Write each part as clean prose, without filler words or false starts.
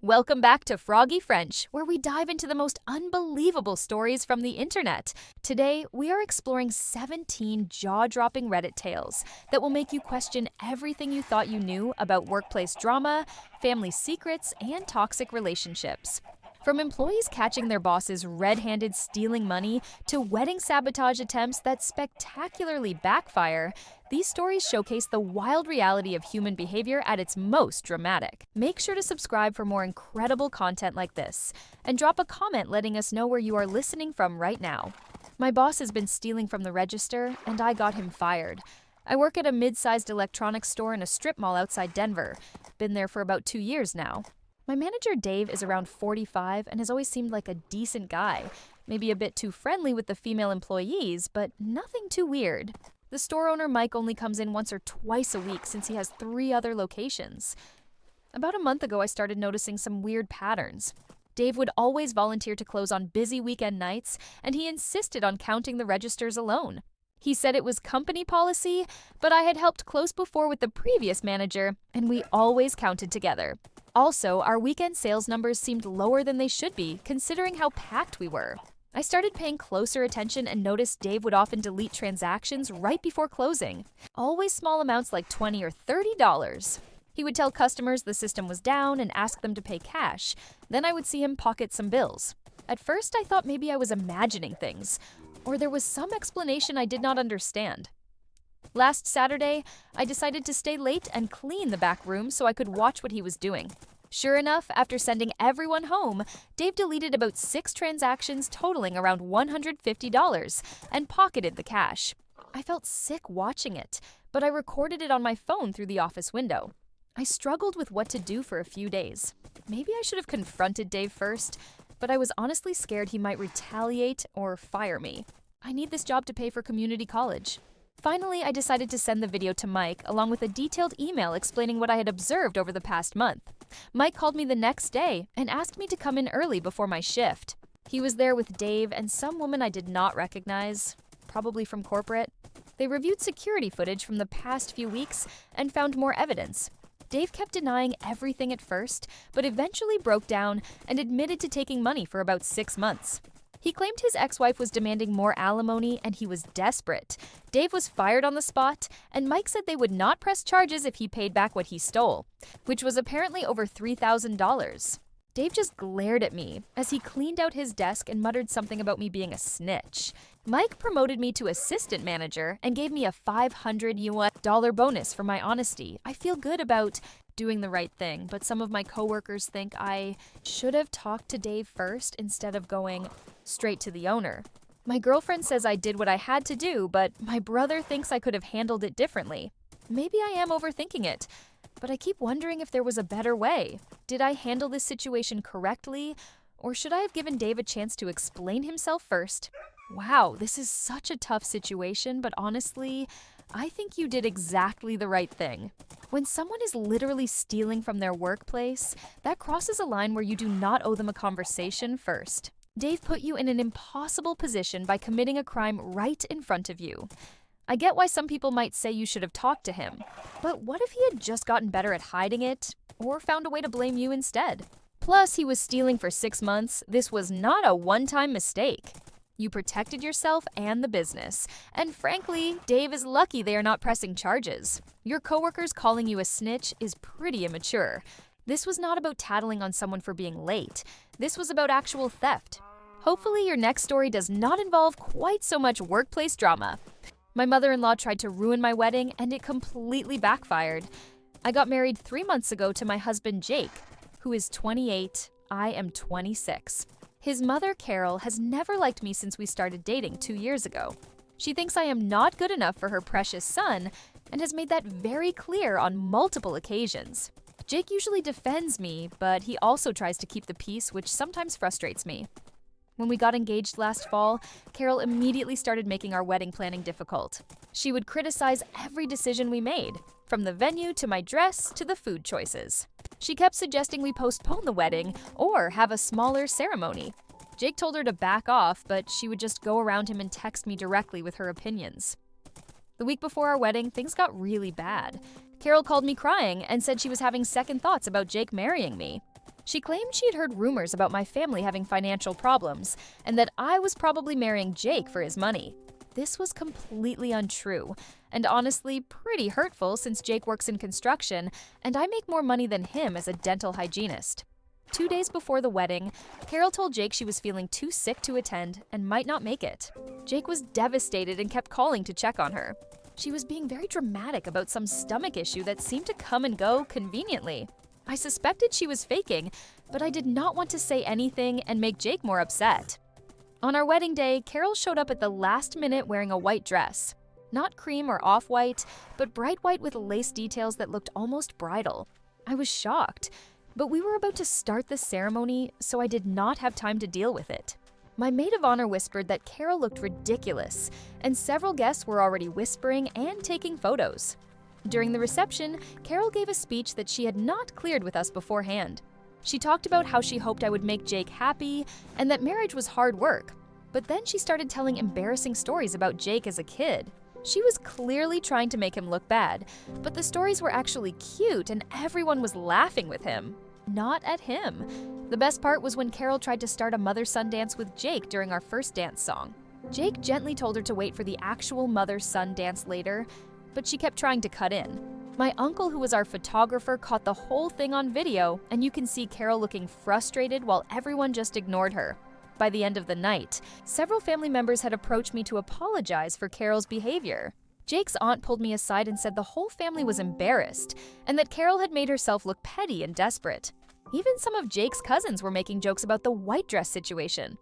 Welcome back to Froggy French, where we dive into the most unbelievable stories from the internet. Today, we are exploring 17 jaw-dropping Reddit tales that will make you question everything you thought you knew about workplace drama, family secrets, and toxic relationships. From employees catching their bosses red-handed stealing money to wedding sabotage attempts that spectacularly backfire, these stories showcase the wild reality of human behavior at its most dramatic. Make sure to subscribe for more incredible content like this, and drop a comment letting us know where you are listening from right now. My boss has been stealing from the register, and I got him fired. I work at a mid-sized electronics store in a strip mall outside Denver. Been there for about 2 years now. My manager, Dave, is around 45 and has always seemed like a decent guy. Maybe a bit too friendly with the female employees, but nothing too weird. The store owner, Mike, only comes in once or twice a week since he has 3 other locations. About a month ago, I started noticing some weird patterns. Dave would always volunteer to close on busy weekend nights, and he insisted on counting the registers alone. He said it was company policy, but I had helped close before with the previous manager, and we always counted together. Also, our weekend sales numbers seemed lower than they should be, considering how packed we were. I started paying closer attention and noticed Dave would often delete transactions right before closing, always small amounts like $20 or $30. He would tell customers the system was down and ask them to pay cash. Then I would see him pocket some bills. At first, I thought maybe I was imagining things, or there was some explanation I did not understand. Last Saturday, I decided to stay late and clean the back room so I could watch what he was doing. Sure enough, after sending everyone home, Dave deleted about 6 transactions totaling around $150 and pocketed the cash. I felt sick watching it, but I recorded it on my phone through the office window. I struggled with what to do for a few days. Maybe I should have confronted Dave first, but I was honestly scared he might retaliate or fire me. I need this job to pay for community college. Finally, I decided to send the video to Mike, along with a detailed email explaining what I had observed over the past month. Mike called me the next day and asked me to come in early before my shift. He was there with Dave and some woman I did not recognize, probably from corporate. They reviewed security footage from the past few weeks and found more evidence. Dave kept denying everything at first, but eventually broke down and admitted to taking money for about 6 months. He claimed his ex-wife was demanding more alimony and he was desperate. Dave was fired on the spot, and Mike said they would not press charges if he paid back what he stole, which was apparently over $3,000. Dave just glared at me as he cleaned out his desk and muttered something about me being a snitch. Mike promoted me to assistant manager and gave me a $500 bonus for my honesty. I feel good about doing the right thing, but some of my coworkers think I should have talked to Dave first instead of going straight to the owner. My girlfriend says I did what I had to do, but my brother thinks I could have handled it differently. Maybe I am overthinking it, but I keep wondering if there was a better way. Did I handle this situation correctly, or should I have given Dave a chance to explain himself first? Wow, this is such a tough situation, but honestly, I think you did exactly the right thing. When someone is literally stealing from their workplace, that crosses a line where you do not owe them a conversation first. Dave put you in an impossible position by committing a crime right in front of you. I get why some people might say you should have talked to him, but what if he had just gotten better at hiding it, or found a way to blame you instead? Plus, he was stealing for 6 months. This was not a one-time mistake. You protected yourself and the business, and frankly, Dave is lucky they are not pressing charges. Your coworkers calling you a snitch is pretty immature. This was not about tattling on someone for being late. This was about actual theft. Hopefully, your next story does not involve quite so much workplace drama. My mother-in-law tried to ruin my wedding, and it completely backfired. I got married 3 months ago to my husband, Jake, who is 28. I am 26. His mother, Carol, has never liked me since we started dating 2 years ago. She thinks I am not good enough for her precious son and has made that very clear on multiple occasions. Jake usually defends me, but he also tries to keep the peace, which sometimes frustrates me. When we got engaged last fall, Carol immediately started making our wedding planning difficult. She would criticize every decision we made, from the venue to my dress to the food choices. She kept suggesting we postpone the wedding or have a smaller ceremony. Jake told her to back off, but she would just go around him and text me directly with her opinions. The week before our wedding, things got really bad. Carol called me crying and said she was having second thoughts about Jake marrying me. She claimed she had heard rumors about my family having financial problems and that I was probably marrying Jake for his money. This was completely untrue, and honestly pretty hurtful since Jake works in construction and I make more money than him as a dental hygienist. 2 days before the wedding, Carol told Jake she was feeling too sick to attend and might not make it. Jake was devastated and kept calling to check on her. She was being very dramatic about some stomach issue that seemed to come and go conveniently. I suspected she was faking, but I did not want to say anything and make Jake more upset. On our wedding day, Carol showed up at the last minute wearing a white dress. Not cream or off-white, but bright white with lace details that looked almost bridal. I was shocked, but we were about to start the ceremony, so I did not have time to deal with it. My maid of honor whispered that Carol looked ridiculous, and several guests were already whispering and taking photos. During the reception, Carol gave a speech that she had not cleared with us beforehand. She talked about how she hoped I would make Jake happy and that marriage was hard work. But then she started telling embarrassing stories about Jake as a kid. She was clearly trying to make him look bad, but the stories were actually cute and everyone was laughing with him, not at him. The best part was when Carol tried to start a mother-son dance with Jake during our first dance song. Jake gently told her to wait for the actual mother-son dance later, but she kept trying to cut in. My uncle, who was our photographer, caught the whole thing on video, and you can see Carol looking frustrated while everyone just ignored her. By the end of the night, several family members had approached me to apologize for Carol's behavior. Jake's aunt pulled me aside and said the whole family was embarrassed, and that Carol had made herself look petty and desperate. Even some of Jake's cousins were making jokes about the white dress situation.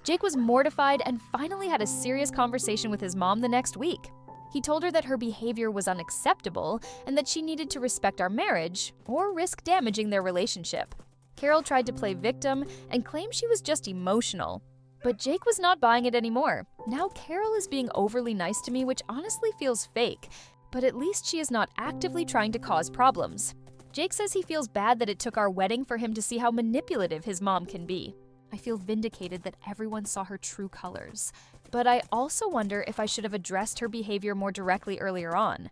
Jake was mortified and finally had a serious conversation with his mom the next week. He told her that her behavior was unacceptable and that she needed to respect our marriage or risk damaging their relationship. Carol tried to play victim and claimed she was just emotional. But Jake was not buying it anymore. Now Carol is being overly nice to me, which honestly feels fake, but at least she is not actively trying to cause problems. Jake says he feels bad that it took our wedding for him to see how manipulative his mom can be. I feel vindicated that everyone saw her true colors. But I also wonder if I should have addressed her behavior more directly earlier on.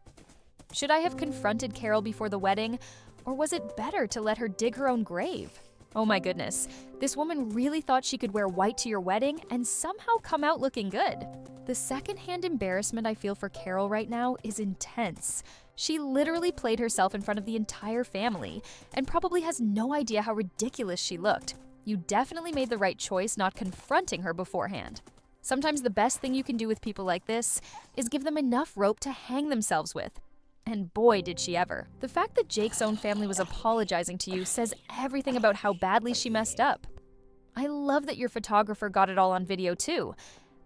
Should I have confronted Carol before the wedding, or was it better to let her dig her own grave? Oh my goodness, this woman really thought she could wear white to your wedding and somehow come out looking good. The secondhand embarrassment I feel for Carol right now is intense. She literally played herself in front of the entire family and probably has no idea how ridiculous she looked. You definitely made the right choice not confronting her beforehand. Sometimes the best thing you can do with people like this is give them enough rope to hang themselves with. And boy, did she ever. The fact that Jake's own family was apologizing to you says everything about how badly she messed up. I love that your photographer got it all on video too.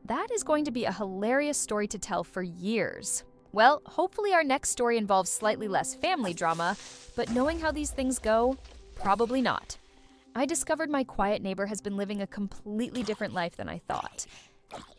That is going to be a hilarious story to tell for years. Well, hopefully our next story involves slightly less family drama, but knowing how these things go, probably not. I discovered my quiet neighbor has been living a completely different life than I thought.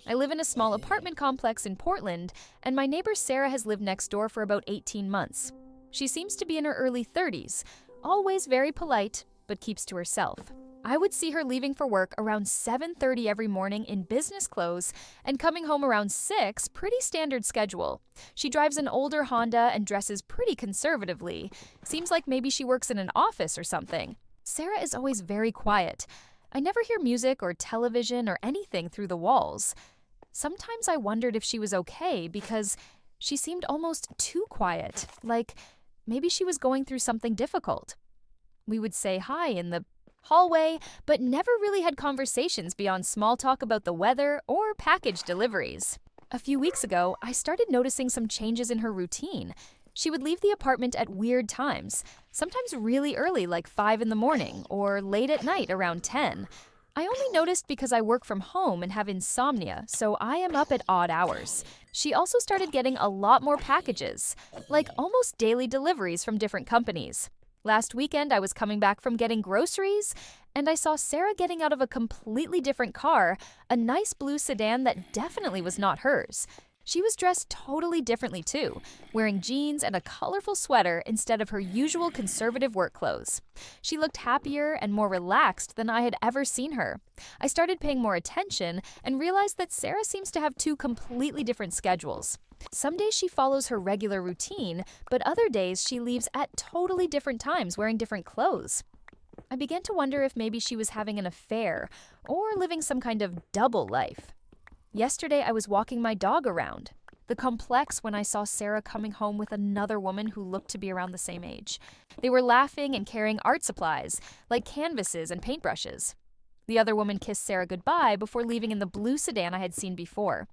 I live in a small apartment complex in Portland, and my neighbor Sarah has lived next door for about 18 months. She seems to be in her early 30s, always very polite, but keeps to herself. I would see her leaving for work around 7:30 every morning in business clothes and coming home around 6, pretty standard schedule. She drives an older Honda and dresses pretty conservatively. Seems like maybe she works in an office or something. Sarah is always very quiet. I never hear music or television or anything through the walls. Sometimes I wondered if she was okay because she seemed almost too quiet, like maybe she was going through something difficult. We would say hi in the hallway, but never really had conversations beyond small talk about the weather or package deliveries. A few weeks ago, I started noticing some changes in her routine. She would leave the apartment at weird times, sometimes really early like 5 in the morning, or late at night around 10. I only noticed because I work from home and have insomnia, so I am up at odd hours. She also started getting a lot more packages, like almost daily deliveries from different companies. Last weekend, I was coming back from getting groceries, and I saw Sarah getting out of a completely different car, a nice blue sedan that definitely was not hers. She was dressed totally differently too, wearing jeans and a colorful sweater instead of her usual conservative work clothes. She looked happier and more relaxed than I had ever seen her. I started paying more attention and realized that Sarah seems to have 2 completely different schedules. Some days she follows her regular routine, but other days she leaves at totally different times wearing different clothes. I began to wonder if maybe she was having an affair or living some kind of double life. Yesterday, I was walking my dog around the complex when I saw Sarah coming home with another woman who looked to be around the same age. They were laughing and carrying art supplies, like canvases and paintbrushes. The other woman kissed Sarah goodbye before leaving in the blue sedan I had seen before.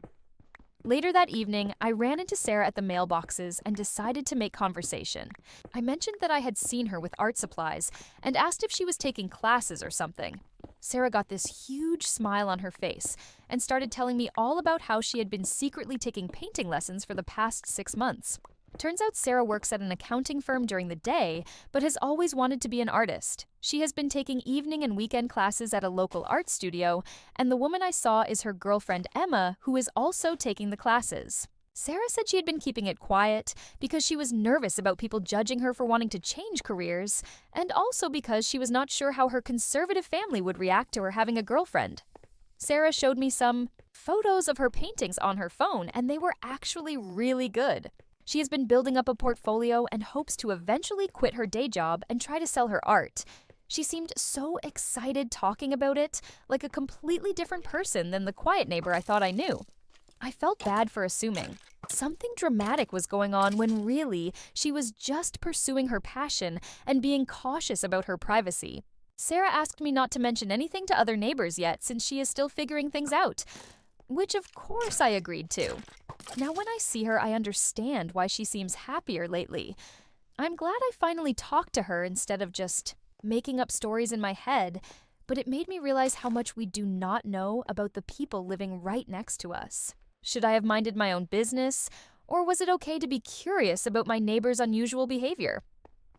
Later that evening, I ran into Sarah at the mailboxes and decided to make conversation. I mentioned that I had seen her with art supplies and asked if she was taking classes or something. Sarah got this huge smile on her face and started telling me all about how she had been secretly taking painting lessons for the past 6 months. Turns out Sarah works at an accounting firm during the day, but has always wanted to be an artist. She has been taking evening and weekend classes at a local art studio, and the woman I saw is her girlfriend Emma, who is also taking the classes. Sarah said she had been keeping it quiet because she was nervous about people judging her for wanting to change careers, and also because she was not sure how her conservative family would react to her having a girlfriend. Sarah showed me some photos of her paintings on her phone, and they were actually really good. She has been building up a portfolio and hopes to eventually quit her day job and try to sell her art. She seemed so excited talking about it, like a completely different person than the quiet neighbor I thought I knew. I felt bad for assuming something dramatic was going on when really she was just pursuing her passion and being cautious about her privacy. Sarah asked me not to mention anything to other neighbors yet since she is still figuring things out, which of course I agreed to. Now when I see her, I understand why she seems happier lately. I'm glad I finally talked to her instead of just making up stories in my head, but it made me realize how much we do not know about the people living right next to us. Should I have minded my own business, or was it okay to be curious about my neighbor's unusual behavior?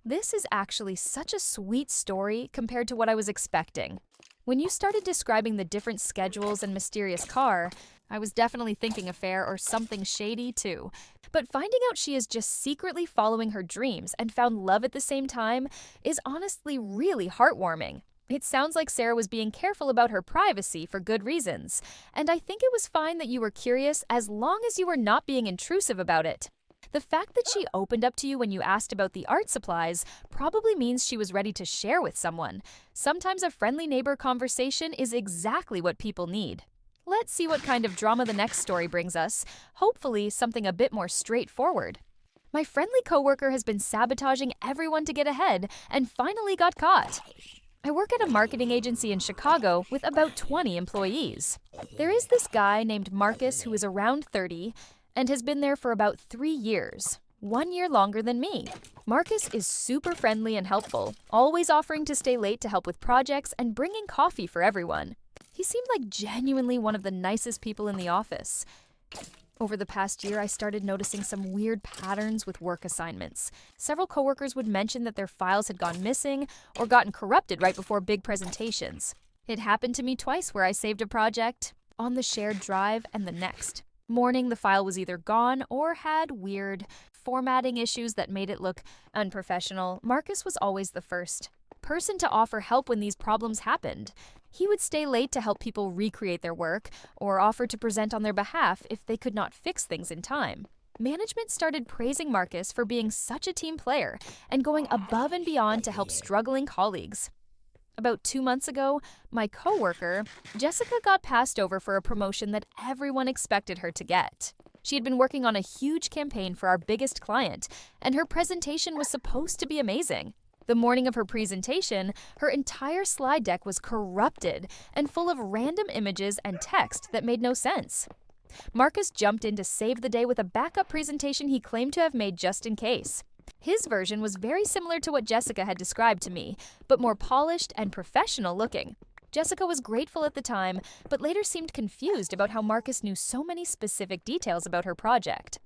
This is actually such a sweet story compared to what I was expecting. When you started describing the different schedules and mysterious car, I was definitely thinking affair or something shady too. But finding out she is just secretly following her dreams and found love at the same time is honestly really heartwarming. It sounds like Sarah was being careful about her privacy for good reasons, and I think it was fine that you were curious as long as you were not being intrusive about it. The fact that she opened up to you when you asked about the art supplies probably means she was ready to share with someone. Sometimes a friendly neighbor conversation is exactly what people need. Let's see what kind of drama the next story brings us. Hopefully, something a bit more straightforward. My friendly coworker has been sabotaging everyone to get ahead and finally got caught. I work at a marketing agency in Chicago with about 20 employees. There is this guy named Marcus who is around 30 and has been there for about 3 years, 1 year longer than me. Marcus is super friendly and helpful, always offering to stay late to help with projects and bringing coffee for everyone. He seemed like genuinely one of the nicest people in the office. Over the past year, I started noticing some weird patterns with work assignments. Several coworkers would mention that their files had gone missing or gotten corrupted right before big presentations. It happened to me twice where I saved a project on the shared drive and the next morning the file was either gone or had weird formatting issues that made it look unprofessional. Marcus was always the first person to offer help when these problems happened. He would stay late to help people recreate their work or offer to present on their behalf if they could not fix things in time. Management started praising Marcus for being such a team player and going above and beyond to help struggling colleagues. About 2 months ago, my coworker, Jessica, got passed over for a promotion that everyone expected her to get. She had been working on a huge campaign for our biggest client, and her presentation was supposed to be amazing. The morning of her presentation, her entire slide deck was corrupted and full of random images and text that made no sense. Marcus jumped in to save the day with a backup presentation he claimed to have made just in case. His version was very similar to what Jessica had described to me, but more polished and professional looking. Jessica was grateful at the time, but later seemed confused about how Marcus knew so many specific details about her project.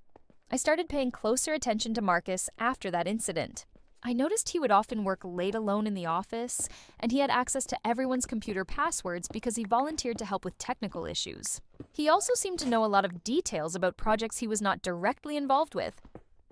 I started paying closer attention to Marcus after that incident. I noticed he would often work late alone in the office, and he had access to everyone's computer passwords because he volunteered to help with technical issues. He also seemed to know a lot of details about projects he was not directly involved with.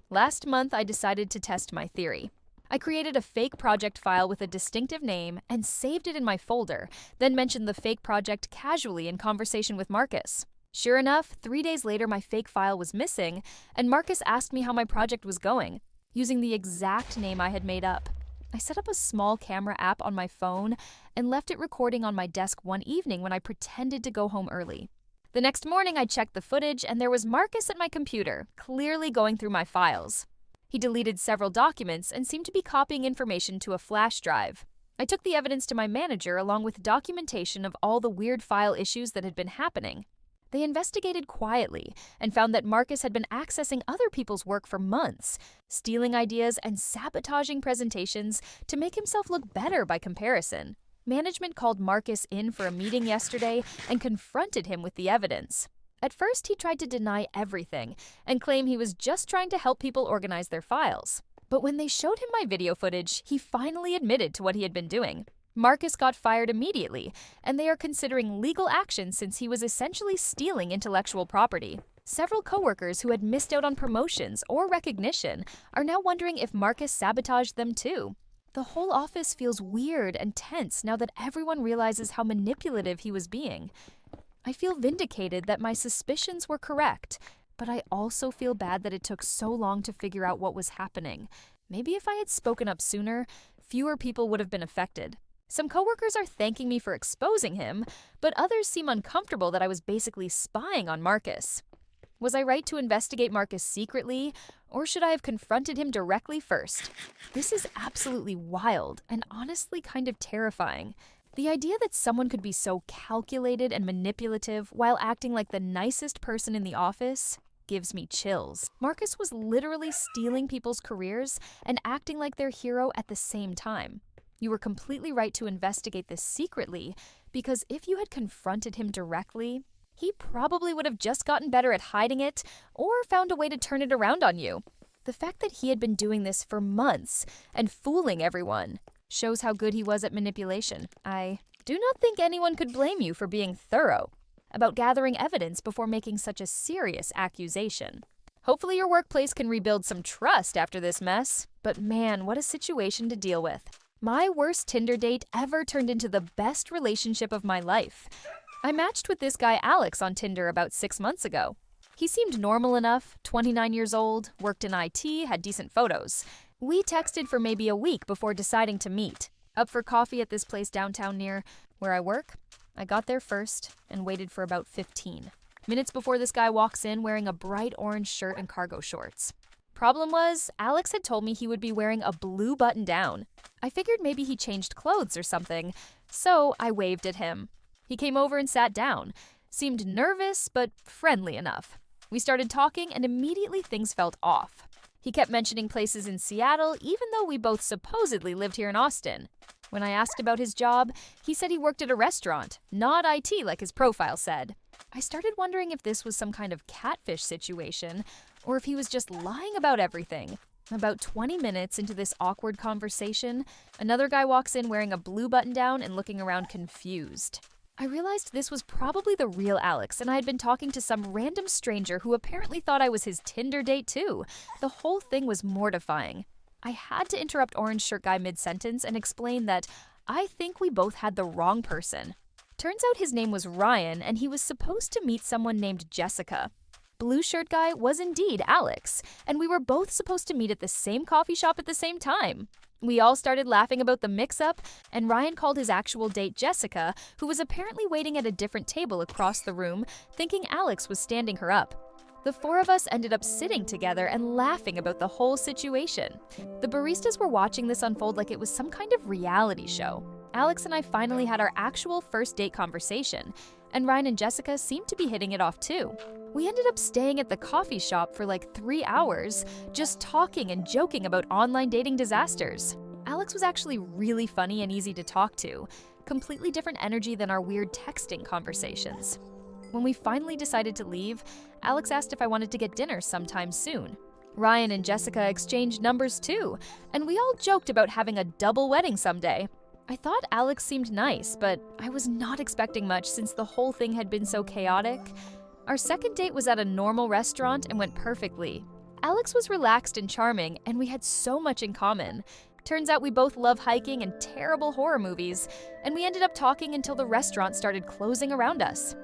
Last month, I decided to test my theory. I created a fake project file with a distinctive name and saved it in my folder, then mentioned the fake project casually in conversation with Marcus. Sure enough, 3 days later my fake file was missing, and Marcus asked me how my project was going, using the exact name I had made up. I set up a small camera app on my phone and left it recording on my desk one evening when I pretended to go home early. The next morning, I checked the footage and there was Marcus at my computer, clearly going through my files. He deleted several documents and seemed to be copying information to a flash drive. I took the evidence to my manager along with documentation of all the weird file issues that had been happening. They investigated quietly and found that Marcus had been accessing other people's work for months, stealing ideas and sabotaging presentations to make himself look better by comparison. Management called Marcus in for a meeting yesterday and confronted him with the evidence. At first, he tried to deny everything and claim he was just trying to help people organize their files. But when they showed him my video footage, he finally admitted to what he had been doing. Marcus got fired immediately, and they are considering legal action since he was essentially stealing intellectual property. Several coworkers who had missed out on promotions or recognition are now wondering if Marcus sabotaged them too. The whole office feels weird and tense now that everyone realizes how manipulative he was being. I feel vindicated that my suspicions were correct, but I also feel bad that it took so long to figure out what was happening. Maybe if I had spoken up sooner, fewer people would have been affected. Some coworkers are thanking me for exposing him, but others seem uncomfortable that I was basically spying on Marcus. Was I right to investigate Marcus secretly, or should I have confronted him directly first? This is absolutely wild and honestly kind of terrifying. The idea that someone could be so calculated and manipulative while acting like the nicest person in the office gives me chills. Marcus was literally stealing people's careers and acting like their hero at the same time. You were completely right to investigate this secretly, because if you had confronted him directly, he probably would have just gotten better at hiding it or found a way to turn it around on you. The fact that he had been doing this for months and fooling everyone shows how good he was at manipulation. I do not think anyone could blame you for being thorough about gathering evidence before making such a serious accusation. Hopefully your workplace can rebuild some trust after this mess, but man, what a situation to deal with. My worst Tinder date ever turned into the best relationship of my life. I matched with this guy Alex on Tinder about 6 months ago. He seemed normal enough, 29 years old, worked in IT, had decent photos. We texted for maybe a week before deciding to meet. Up for coffee at this place downtown near where I work? I got there first and waited for about 15 minutes before this guy walks in wearing a bright orange shirt and cargo shorts. Problem was, Alex had told me he would be wearing a blue button-down. I figured maybe he changed clothes or something, so I waved at him. He came over and sat down, seemed nervous but friendly enough. We started talking and immediately things felt off. He kept mentioning places in Seattle even though we both supposedly lived here in Austin. When I asked about his job, he said he worked at a restaurant, not IT like his profile said. I started wondering if this was some kind of catfish situation, or if he was just lying about everything. About 20 minutes into this awkward conversation, another guy walks in wearing a blue button-down and looking around confused. I realized this was probably the real Alex, and I had been talking to some random stranger who apparently thought I was his Tinder date too. The whole thing was mortifying. I had to interrupt Orange Shirt Guy mid-sentence and explain that I think we both had the wrong person. Turns out his name was Ryan, and he was supposed to meet someone named Jessica. Blue Shirt Guy was indeed Alex, and we were both supposed to meet at the same coffee shop at the same time. We all started laughing about the mix-up, and Ryan called his actual date Jessica, who was apparently waiting at a different table across the room, thinking Alex was standing her up. The four of us ended up sitting together and laughing about the whole situation. The baristas were watching this unfold like it was some kind of reality show. Alex and I finally had our actual first date conversation, and Ryan and Jessica seemed to be hitting it off too. We ended up staying at the coffee shop for like 3 hours, just talking and joking about online dating disasters. Alex was actually really funny and easy to talk to, completely different energy than our weird texting conversations. When we finally decided to leave, Alex asked if I wanted to get dinner sometime soon. Ryan and Jessica exchanged numbers too, and we all joked about having a double wedding someday. I thought Alex seemed nice, but I was not expecting much since the whole thing had been so chaotic. Our second date was at a normal restaurant and went perfectly. Alex was relaxed and charming, and we had so much in common. Turns out we both love hiking and terrible horror movies, and we ended up talking until the restaurant started closing around us.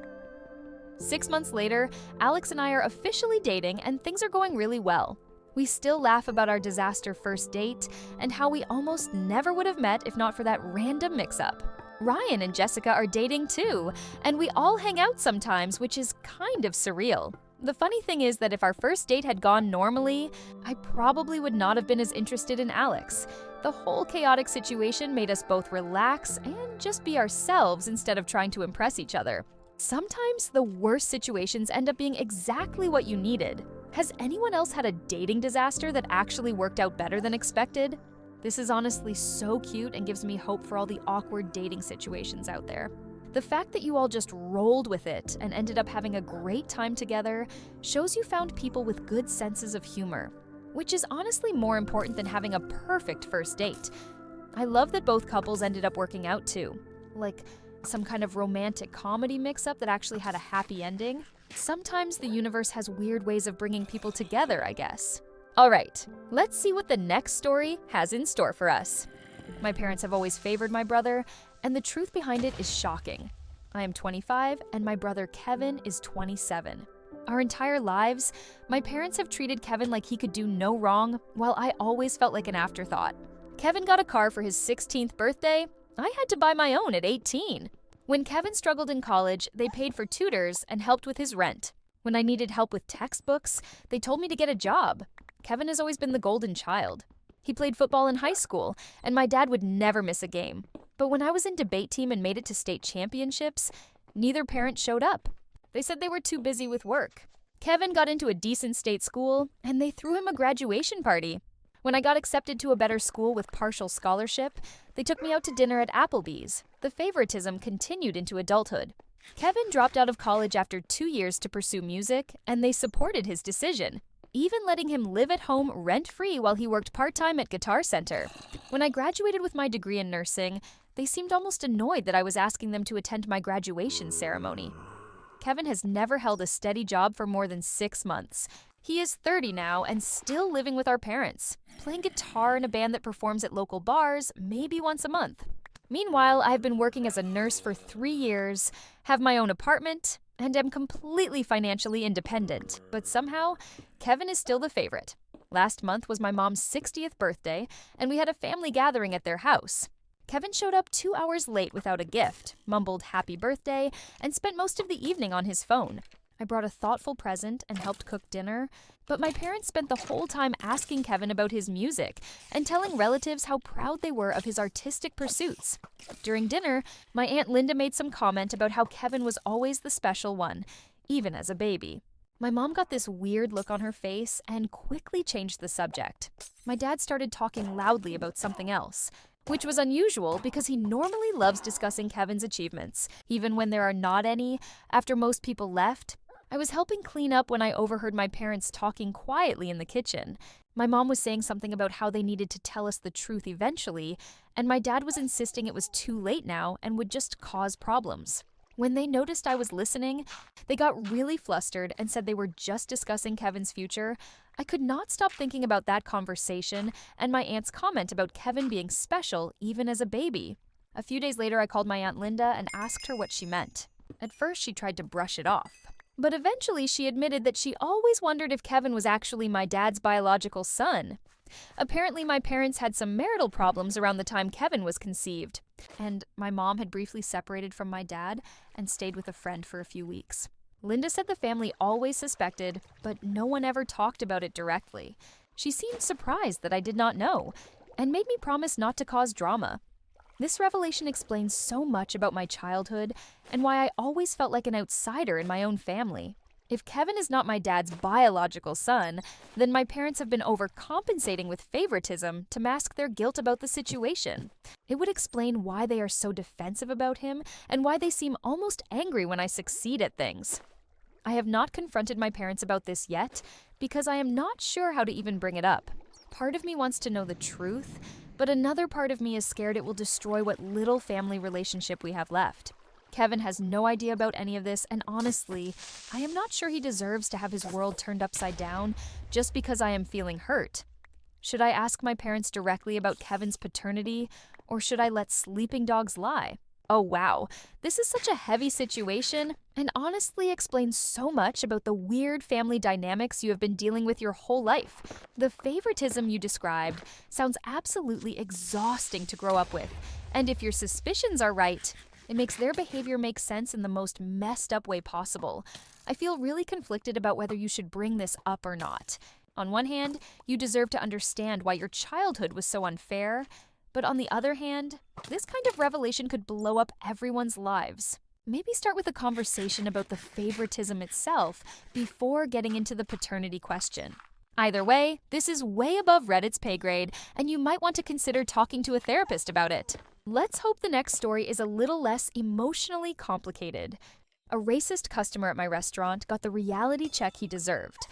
6 months later, Alex and I are officially dating, and things are going really well. We still laugh about our disaster first date and how we almost never would have met if not for that random mix-up. Ryan and Jessica are dating too, and we all hang out sometimes, which is kind of surreal. The funny thing is that if our first date had gone normally, I probably would not have been as interested in Alex. The whole chaotic situation made us both relax and just be ourselves instead of trying to impress each other. Sometimes the worst situations end up being exactly what you needed. Has anyone else had a dating disaster that actually worked out better than expected? This is honestly so cute and gives me hope for all the awkward dating situations out there. The fact that you all just rolled with it and ended up having a great time together shows you found people with good senses of humor, which is honestly more important than having a perfect first date. I love that both couples ended up working out too, like some kind of romantic comedy mix-up that actually had a happy ending. Sometimes the universe has weird ways of bringing people together, I guess. All right, let's see what the next story has in store for us. My parents have always favored my brother, and the truth behind it is shocking. I am 25, and my brother Kevin is 27. Our entire lives, my parents have treated Kevin like he could do no wrong, while I always felt like an afterthought. Kevin got a car for his 16th birthday. I had to buy my own at 18. When Kevin struggled in college, they paid for tutors and helped with his rent. When I needed help with textbooks, they told me to get a job. Kevin has always been the golden child. He played football in high school, and my dad would never miss a game. But when I was in debate team and made it to state championships, neither parent showed up. They said they were too busy with work. Kevin got into a decent state school, and they threw him a graduation party. When I got accepted to a better school with partial scholarship, they took me out to dinner at Applebee's. The favoritism continued into adulthood. Kevin dropped out of college after 2 years to pursue music, and they supported his decision, even letting him live at home rent-free while he worked part-time at Guitar Center. When I graduated with my degree in nursing, they seemed almost annoyed that I was asking them to attend my graduation ceremony. Kevin has never held a steady job for more than 6 months. He is 30 now and still living with our parents, playing guitar in a band that performs at local bars maybe once a month. Meanwhile, I've been working as a nurse for 3 years, have my own apartment, and am completely financially independent. But somehow, Kevin is still the favorite. Last month was my mom's 60th birthday, and we had a family gathering at their house. Kevin showed up 2 hours late without a gift, mumbled happy birthday, and spent most of the evening on his phone. I brought a thoughtful present and helped cook dinner, but my parents spent the whole time asking Kevin about his music and telling relatives how proud they were of his artistic pursuits. During dinner, my Aunt Linda made some comment about how Kevin was always the special one, even as a baby. My mom got this weird look on her face and quickly changed the subject. My dad started talking loudly about something else, which was unusual because he normally loves discussing Kevin's achievements, even when there are not any. After most people left, I was helping clean up when I overheard my parents talking quietly in the kitchen. My mom was saying something about how they needed to tell us the truth eventually, and my dad was insisting it was too late now and would just cause problems. When they noticed I was listening, they got really flustered and said they were just discussing Kevin's future. I could not stop thinking about that conversation and my aunt's comment about Kevin being special even as a baby. A few days later, I called my Aunt Linda and asked her what she meant. At first, she tried to brush it off. But eventually, she admitted that she always wondered if Kevin was actually my dad's biological son. Apparently, my parents had some marital problems around the time Kevin was conceived, and my mom had briefly separated from my dad and stayed with a friend for a few weeks. Linda said the family always suspected, but no one ever talked about it directly. She seemed surprised that I did not know, and made me promise not to cause drama. This revelation explains so much about my childhood and why I always felt like an outsider in my own family. If Kevin is not my dad's biological son, then my parents have been overcompensating with favoritism to mask their guilt about the situation. It would explain why they are so defensive about him and why they seem almost angry when I succeed at things. I have not confronted my parents about this yet because I am not sure how to even bring it up. Part of me wants to know the truth, but another part of me is scared it will destroy what little family relationship we have left. Kevin has no idea about any of this, and honestly, I am not sure he deserves to have his world turned upside down just because I am feeling hurt. Should I ask my parents directly about Kevin's paternity, or should I let sleeping dogs lie? Oh wow, this is such a heavy situation and honestly explains so much about the weird family dynamics you have been dealing with your whole life. The favoritism you described sounds absolutely exhausting to grow up with, and if your suspicions are right, it makes their behavior make sense in the most messed up way possible. I feel really conflicted about whether you should bring this up or not. On one hand, you deserve to understand why your childhood was so unfair, but on the other hand, this kind of revelation could blow up everyone's lives. Maybe start with a conversation about the favoritism itself before getting into the paternity question. Either way, this is way above Reddit's pay grade, and you might want to consider talking to a therapist about it. Let's hope the next story is a little less emotionally complicated. A racist customer at my restaurant got the reality check he deserved.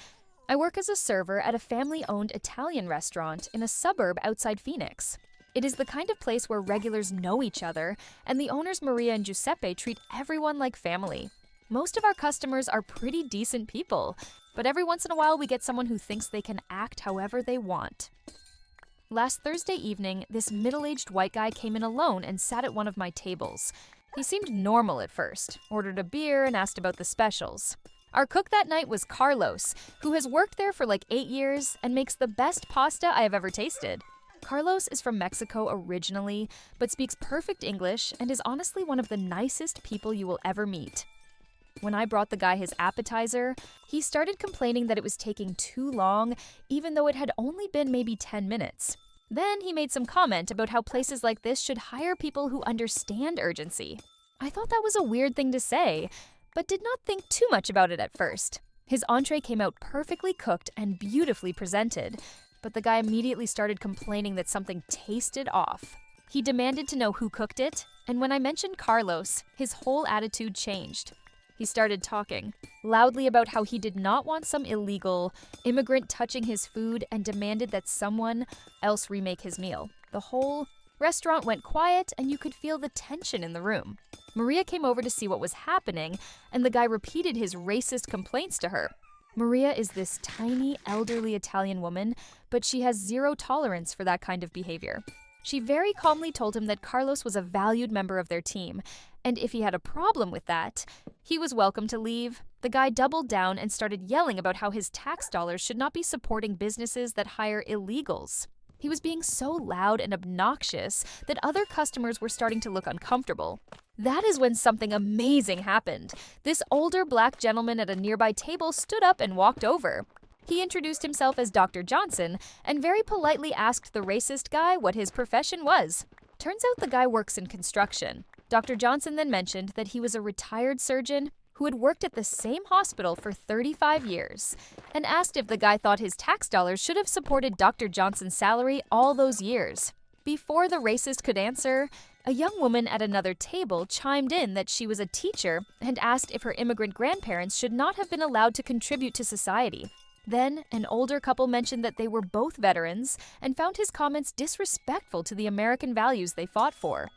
I work as a server at a family-owned Italian restaurant in a suburb outside Phoenix. It is the kind of place where regulars know each other, and the owners Maria and Giuseppe treat everyone like family. Most of our customers are pretty decent people, but every once in a while we get someone who thinks they can act however they want. Last Thursday evening, this middle-aged white guy came in alone and sat at one of my tables. He seemed normal at first, ordered a beer and asked about the specials. Our cook that night was Carlos, who has worked there for like 8 years and makes the best pasta I have ever tasted. Carlos is from Mexico originally, but speaks perfect English and is honestly one of the nicest people you will ever meet. When I brought the guy his appetizer, he started complaining that it was taking too long, even though it had only been maybe 10 minutes. Then he made some comment about how places like this should hire people who understand urgency. I thought that was a weird thing to say, but did not think too much about it at first. His entree came out perfectly cooked and beautifully presented, but the guy immediately started complaining that something tasted off. He demanded to know who cooked it, and when I mentioned Carlos, his whole attitude changed. He started talking loudly about how he did not want some illegal immigrant touching his food and demanded that someone else remake his meal. The whole restaurant went quiet, and you could feel the tension in the room. Maria came over to see what was happening, and the guy repeated his racist complaints to her. Maria is this tiny, elderly Italian woman, but she has zero tolerance for that kind of behavior. She very calmly told him that Carlos was a valued member of their team, and if he had a problem with that, he was welcome to leave. The guy doubled down and started yelling about how his tax dollars should not be supporting businesses that hire illegals. He was being so loud and obnoxious that other customers were starting to look uncomfortable. That is when something amazing happened. This older black gentleman at a nearby table stood up and walked over. He introduced himself as Dr. Johnson and very politely asked the racist guy what his profession was. Turns out the guy works in construction. Dr. Johnson then mentioned that he was a retired surgeon who had worked at the same hospital for 35 years, and asked if the guy thought his tax dollars should have supported Dr. Johnson's salary all those years. Before the racist could answer, a young woman at another table chimed in that she was a teacher and asked if her immigrant grandparents should not have been allowed to contribute to society. Then, an older couple mentioned that they were both veterans and found his comments disrespectful to the American values they fought for.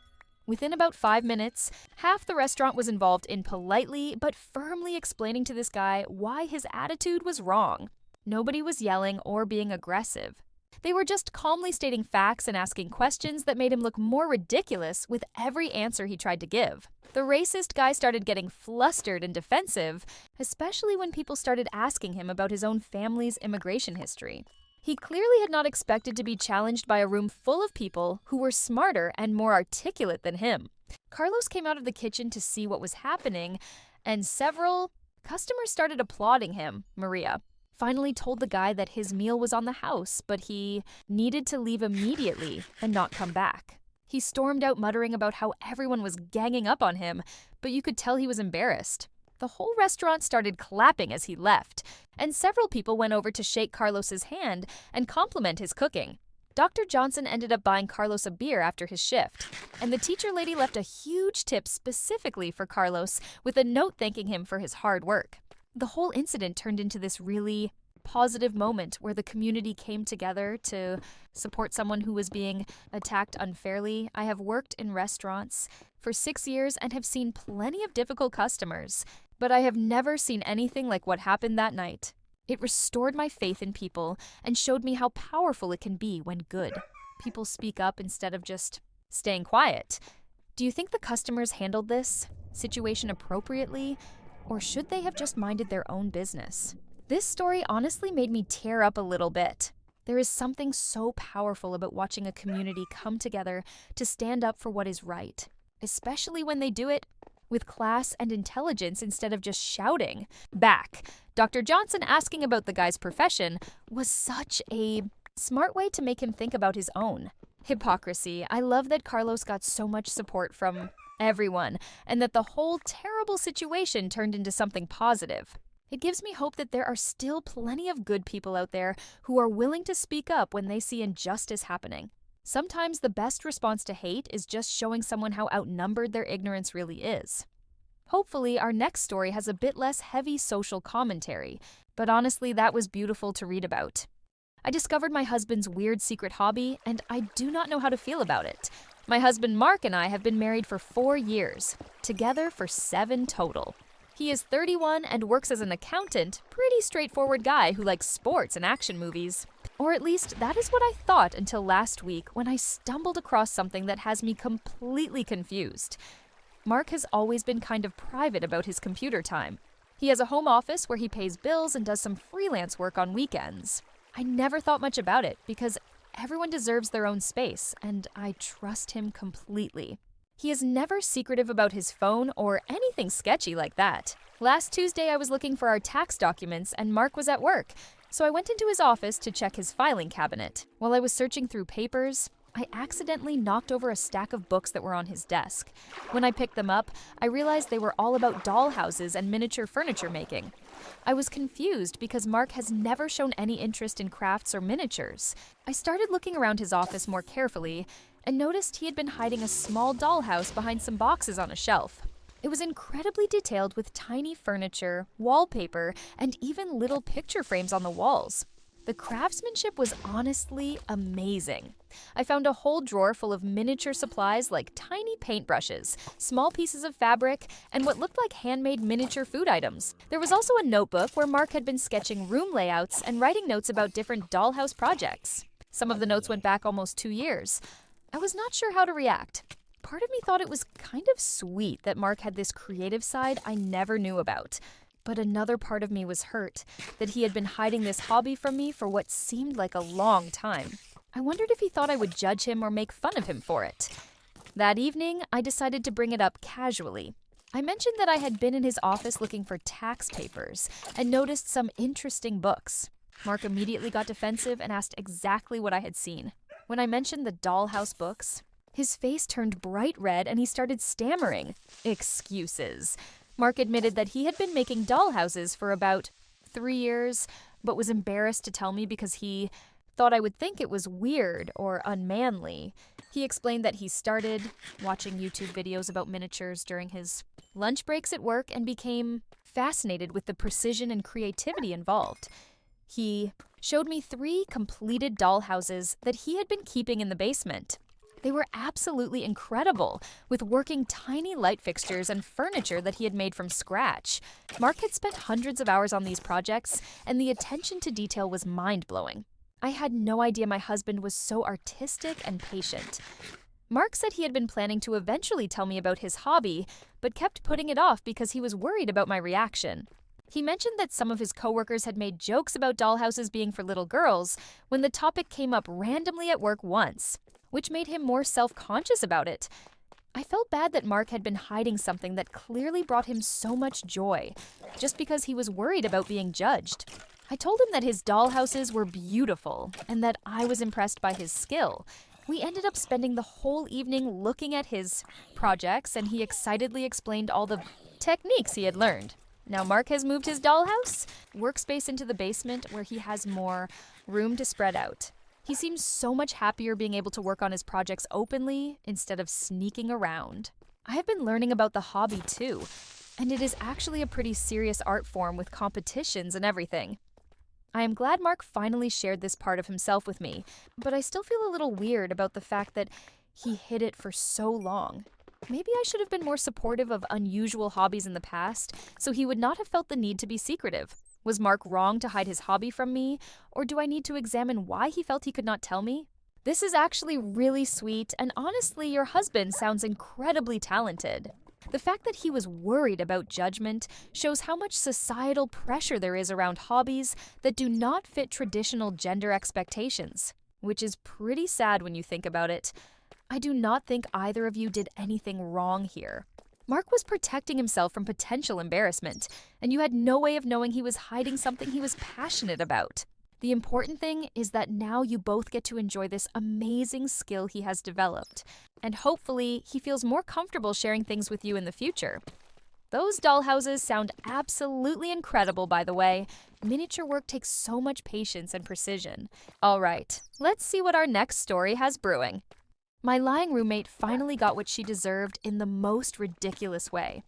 Within about 5 minutes, half the restaurant was involved in politely but firmly explaining to this guy why his attitude was wrong. Nobody was yelling or being aggressive. They were just calmly stating facts and asking questions that made him look more ridiculous with every answer he tried to give. The racist guy started getting flustered and defensive, especially when people started asking him about his own family's immigration history. He clearly had not expected to be challenged by a room full of people who were smarter and more articulate than him. Carlos came out of the kitchen to see what was happening, and several customers started applauding him. Maria finally told the guy that his meal was on the house, but he needed to leave immediately and not come back. He stormed out muttering about how everyone was ganging up on him, but you could tell he was embarrassed. The whole restaurant started clapping as he left, and several people went over to shake Carlos's hand and compliment his cooking. Dr. Johnson ended up buying Carlos a beer after his shift, and the teacher lady left a huge tip specifically for Carlos with a note thanking him for his hard work. The whole incident turned into this really positive moment where the community came together to support someone who was being attacked unfairly. I have worked in restaurants for 6 years and have seen plenty of difficult customers, but I have never seen anything like what happened that night. It restored my faith in people and showed me how powerful it can be when good people speak up instead of just staying quiet. Do you think the customers handled this situation appropriately, or should they have just minded their own business? This story honestly made me tear up a little bit. There is something so powerful about watching a community come together to stand up for what is right, especially when they do it with class and intelligence instead of just shouting back. Dr. Johnson asking about the guy's profession was such a smart way to make him think about his own. Hypocrisy. I love that Carlos got so much support from everyone and that the whole terrible situation turned into something positive. It gives me hope that there are still plenty of good people out there who are willing to speak up when they see injustice happening. Sometimes the best response to hate is just showing someone how outnumbered their ignorance really is. Hopefully, our next story has a bit less heavy social commentary, but honestly, that was beautiful to read about. I discovered my husband's weird secret hobby, and I do not know how to feel about it. My husband Mark and I have been married for 4 years, together for 7 total. He is 31 and works as an accountant, pretty straightforward guy who likes sports and action movies. Or at least that is what I thought until last week when I stumbled across something that has me completely confused. Mark has always been kind of private about his computer time. He has a home office where he pays bills and does some freelance work on weekends. I never thought much about it because everyone deserves their own space, and I trust him completely. He is never secretive about his phone or anything sketchy like that. Last Tuesday, I was looking for our tax documents and Mark was at work, so I went into his office to check his filing cabinet. While I was searching through papers, I accidentally knocked over a stack of books that were on his desk. When I picked them up, I realized they were all about dollhouses and miniature furniture making. I was confused because Mark has never shown any interest in crafts or miniatures. I started looking around his office more carefully and noticed he had been hiding a small dollhouse behind some boxes on a shelf. It was incredibly detailed with tiny furniture, wallpaper, and even little picture frames on the walls. The craftsmanship was honestly amazing. I found a whole drawer full of miniature supplies like tiny paintbrushes, small pieces of fabric, and what looked like handmade miniature food items. There was also a notebook where Mark had been sketching room layouts and writing notes about different dollhouse projects. Some of the notes went back almost 2 years. I was not sure how to react. Part of me thought it was kind of sweet that Mark had this creative side I never knew about. But another part of me was hurt that he had been hiding this hobby from me for what seemed like a long time. I wondered if he thought I would judge him or make fun of him for it. That evening, I decided to bring it up casually. I mentioned that I had been in his office looking for tax papers and noticed some interesting books. Mark immediately got defensive and asked exactly what I had seen. When I mentioned the dollhouse books, his face turned bright red and he started stammering. Excuses. Mark admitted that he had been making dollhouses for about 3 years, but was embarrassed to tell me because he thought I would think it was weird or unmanly. He explained that he started watching YouTube videos about miniatures during his lunch breaks at work and became fascinated with the precision and creativity involved. He showed me 3 completed dollhouses that he had been keeping in the basement. They were absolutely incredible, with working tiny light fixtures and furniture that he had made from scratch. Mark had spent hundreds of hours on these projects, and the attention to detail was mind-blowing. I had no idea my husband was so artistic and patient. Mark said he had been planning to eventually tell me about his hobby, but kept putting it off because he was worried about my reaction. He mentioned that some of his coworkers had made jokes about dollhouses being for little girls when the topic came up randomly at work once, which made him more self-conscious about it. I felt bad that Mark had been hiding something that clearly brought him so much joy, just because he was worried about being judged. I told him that his dollhouses were beautiful and that I was impressed by his skill. We ended up spending the whole evening looking at his projects, and he excitedly explained all the techniques he had learned. Now Mark has moved his dollhouse workspace into the basement where he has more room to spread out. He seems so much happier being able to work on his projects openly instead of sneaking around. I have been learning about the hobby too, and it is actually a pretty serious art form with competitions and everything. I am glad Mark finally shared this part of himself with me, but I still feel a little weird about the fact that he hid it for so long. Maybe I should have been more supportive of unusual hobbies in the past, so he would not have felt the need to be secretive. Was Mark wrong to hide his hobby from me, or do I need to examine why he felt he could not tell me? This is actually really sweet, and honestly, your husband sounds incredibly talented. The fact that he was worried about judgment shows how much societal pressure there is around hobbies that do not fit traditional gender expectations, which is pretty sad when you think about it. I do not think either of you did anything wrong here. Mark was protecting himself from potential embarrassment, and you had no way of knowing he was hiding something he was passionate about. The important thing is that now you both get to enjoy this amazing skill he has developed, and hopefully he feels more comfortable sharing things with you in the future. Those dollhouses sound absolutely incredible, by the way. Miniature work takes so much patience and precision. All right, let's see what our next story has brewing. My lying roommate finally got what she deserved in the most ridiculous way.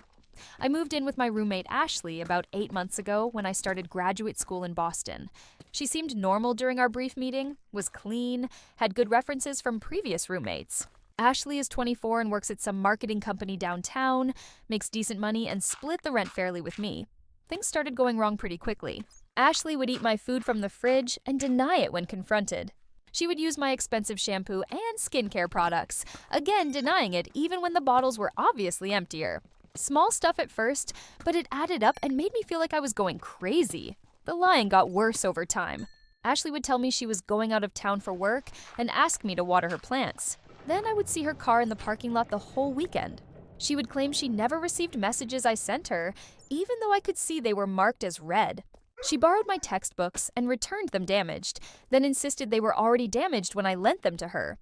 I moved in with my roommate Ashley about 8 months ago when I started graduate school in Boston. She seemed normal during our brief meeting, was clean, had good references from previous roommates. Ashley is 24 and works at some marketing company downtown, makes decent money, and split the rent fairly with me. Things started going wrong pretty quickly. Ashley would eat my food from the fridge and deny it when confronted. She would use my expensive shampoo and skincare products, again denying it even when the bottles were obviously emptier. Small stuff at first, but it added up and made me feel like I was going crazy. The lying got worse over time. Ashley would tell me she was going out of town for work and ask me to water her plants. Then I would see her car in the parking lot the whole weekend. She would claim she never received messages I sent her, even though I could see they were marked as read. She borrowed my textbooks and returned them damaged, then insisted they were already damaged when I lent them to her.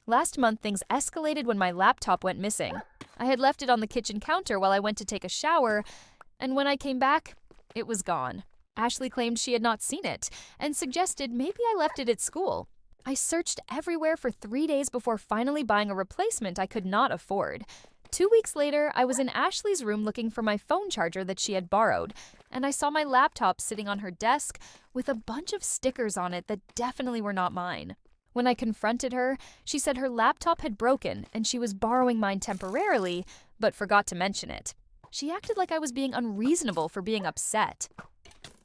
Last month, things escalated when my laptop went missing. I had left it on the kitchen counter while I went to take a shower, and when I came back, it was gone. Ashley claimed she had not seen it and suggested maybe I left it at school. I searched everywhere for 3 days before finally buying a replacement I could not afford. 2 weeks later, I was in Ashley's room looking for my phone charger that she had borrowed, and I saw my laptop sitting on her desk with a bunch of stickers on it that definitely were not mine. When I confronted her, she said her laptop had broken and she was borrowing mine temporarily, but forgot to mention it. She acted like I was being unreasonable for being upset.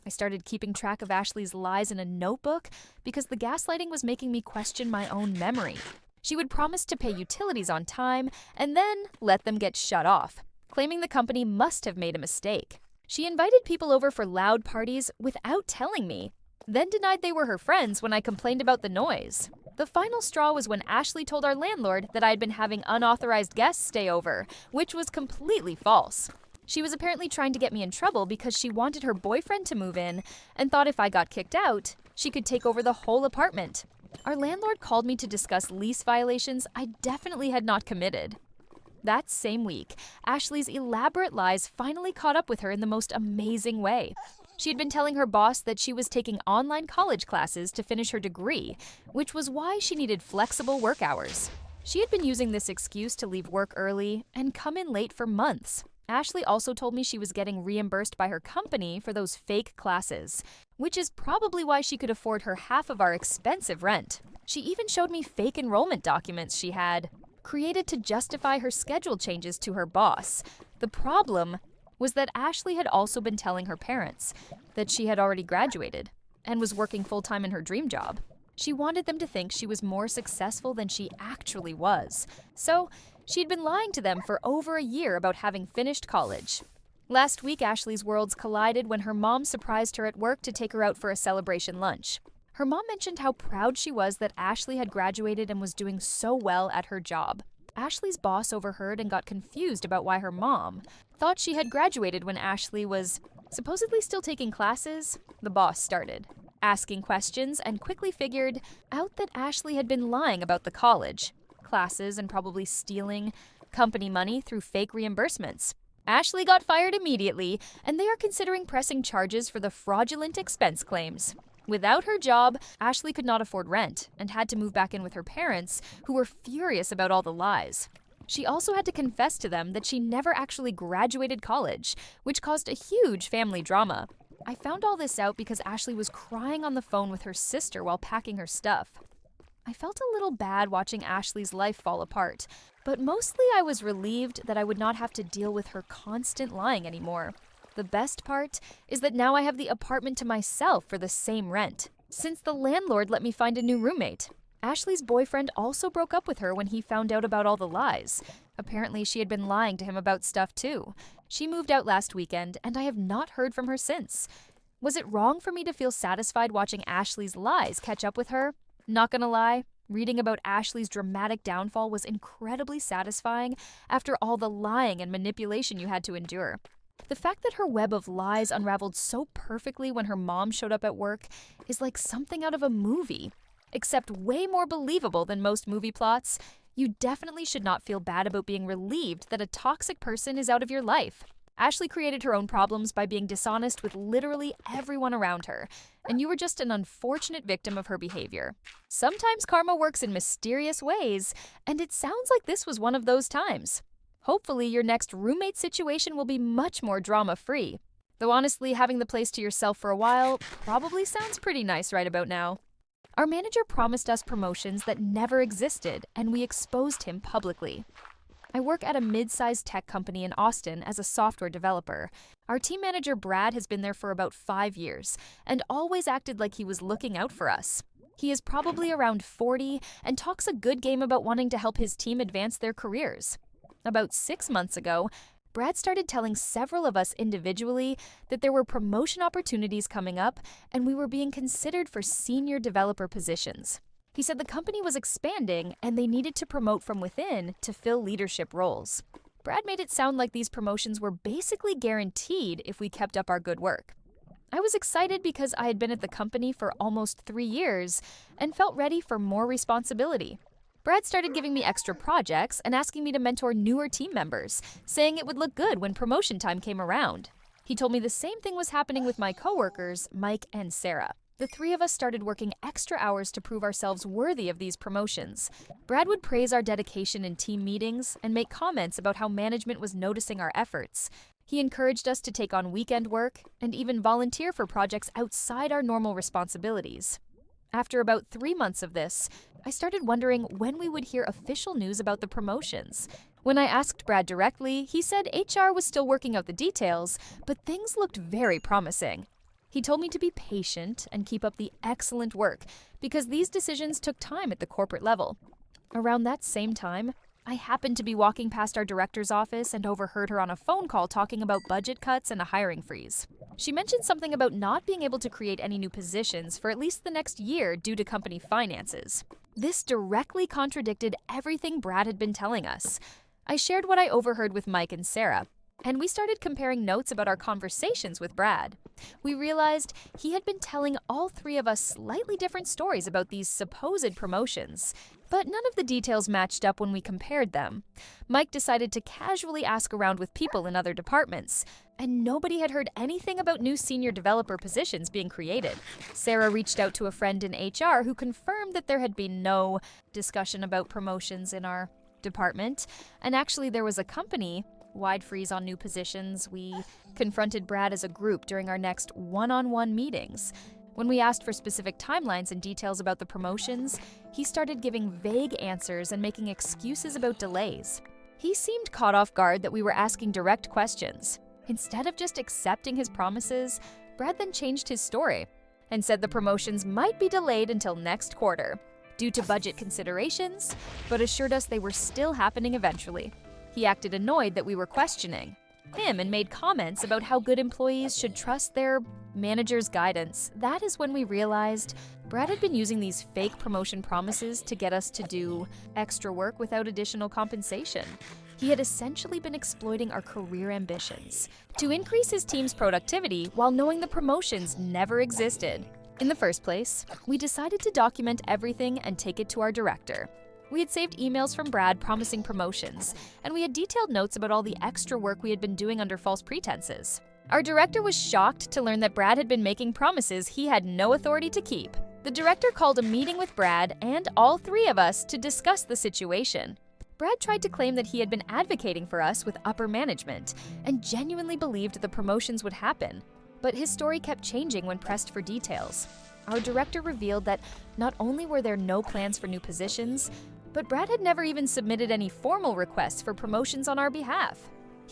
I started keeping track of Ashley's lies in a notebook because the gaslighting was making me question my own memory. She would promise to pay utilities on time and then let them get shut off, claiming the company must have made a mistake. She invited people over for loud parties without telling me, then denied they were her friends when I complained about the noise. The final straw was when Ashley told our landlord that I had been having unauthorized guests stay over, which was completely false. She was apparently trying to get me in trouble because she wanted her boyfriend to move in and thought if I got kicked out, she could take over the whole apartment. Our landlord called me to discuss lease violations I definitely had not committed. That same week, Ashley's elaborate lies finally caught up with her in the most amazing way. She had been telling her boss that she was taking online college classes to finish her degree, which was why she needed flexible work hours. She had been using this excuse to leave work early and come in late for months. Ashley also told me she was getting reimbursed by her company for those fake classes, which is probably why she could afford her half of our expensive rent. She even showed me fake enrollment documents she had created to justify her schedule changes to her boss. The problem was that Ashley had also been telling her parents that she had already graduated and was working full-time in her dream job. She wanted them to think she was more successful than she actually was. So she'd been lying to them for over a year about having finished college. Last week, Ashley's worlds collided when her mom surprised her at work to take her out for a celebration lunch. Her mom mentioned how proud she was that Ashley had graduated and was doing so well at her job. Ashley's boss overheard and got confused about why her mom thought she had graduated when Ashley was supposedly still taking classes. The boss started asking questions and quickly figured out that Ashley had been lying about the college, classes, and probably stealing company money through fake reimbursements. Ashley got fired immediately, and they are considering pressing charges for the fraudulent expense claims. Without her job, Ashley could not afford rent and had to move back in with her parents, who were furious about all the lies. She also had to confess to them that she never actually graduated college, which caused a huge family drama. I found all this out because Ashley was crying on the phone with her sister while packing her stuff. I felt a little bad watching Ashley's life fall apart, but mostly I was relieved that I would not have to deal with her constant lying anymore. The best part is that now I have the apartment to myself for the same rent, since the landlord let me find a new roommate. Ashley's boyfriend also broke up with her when he found out about all the lies. Apparently, she had been lying to him about stuff too. She moved out last weekend, and I have not heard from her since. Was it wrong for me to feel satisfied watching Ashley's lies catch up with her? Not gonna lie, reading about Ashley's dramatic downfall was incredibly satisfying after all the lying and manipulation you had to endure. The fact that her web of lies unraveled so perfectly when her mom showed up at work is like something out of a movie, except way more believable than most movie plots. You definitely should not feel bad about being relieved that a toxic person is out of your life. Ashley created her own problems by being dishonest with literally everyone around her, and you were just an unfortunate victim of her behavior. Sometimes karma works in mysterious ways, and it sounds like this was one of those times. Hopefully, your next roommate situation will be much more drama-free. Though honestly, having the place to yourself for a while probably sounds pretty nice right about now. Our manager promised us promotions that never existed, and we exposed him publicly. I work at a mid-sized tech company in Austin as a software developer. Our team manager Brad has been there for about 5 years and always acted like he was looking out for us. He is probably around 40 and talks a good game about wanting to help his team advance their careers. About 6 months ago, Brad started telling several of us individually that there were promotion opportunities coming up and we were being considered for senior developer positions. He said the company was expanding and they needed to promote from within to fill leadership roles. Brad made it sound like these promotions were basically guaranteed if we kept up our good work. I was excited because I had been at the company for almost 3 years and felt ready for more responsibility. Brad started giving me extra projects and asking me to mentor newer team members, saying it would look good when promotion time came around. He told me the same thing was happening with my coworkers, Mike and Sarah. The 3 of us started working extra hours to prove ourselves worthy of these promotions. Brad would praise our dedication in team meetings and make comments about how management was noticing our efforts. He encouraged us to take on weekend work and even volunteer for projects outside our normal responsibilities. After about 3 months of this, I started wondering when we would hear official news about the promotions. When I asked Brad directly, he said HR was still working out the details, but things looked very promising. He told me to be patient and keep up the excellent work because these decisions took time at the corporate level. Around that same time, I happened to be walking past our director's office and overheard her on a phone call talking about budget cuts and a hiring freeze. She mentioned something about not being able to create any new positions for at least the next year due to company finances. This directly contradicted everything Brad had been telling us. I shared what I overheard with Mike and Sarah, and we started comparing notes about our conversations with Brad. We realized he had been telling all 3 of us slightly different stories about these supposed promotions, but none of the details matched up when we compared them. Mike decided to casually ask around with people in other departments, and nobody had heard anything about new senior developer positions being created. Sarah reached out to a friend in HR who confirmed that there had been no discussion about promotions in our department, and actually there was a company wide freeze on new positions. We confronted Brad as a group during our next one-on-one meetings. When we asked for specific timelines and details about the promotions, he started giving vague answers and making excuses about delays. He seemed caught off guard that we were asking direct questions. Instead of just accepting his promises, Brad then changed his story and said the promotions might be delayed until next quarter due to budget considerations, but assured us they were still happening eventually. He acted annoyed that we were questioning him and made comments about how good employees should trust their manager's guidance. That is when we realized Brad had been using these fake promotion promises to get us to do extra work without additional compensation. He had essentially been exploiting our career ambitions to increase his team's productivity while knowing the promotions never existed. In the first place, we decided to document everything and take it to our director. We had saved emails from Brad promising promotions, and we had detailed notes about all the extra work we had been doing under false pretenses. Our director was shocked to learn that Brad had been making promises he had no authority to keep. The director called a meeting with Brad and all 3 of us to discuss the situation. Brad tried to claim that he had been advocating for us with upper management and genuinely believed the promotions would happen, but his story kept changing when pressed for details. Our director revealed that not only were there no plans for new positions, but Brad had never even submitted any formal requests for promotions on our behalf.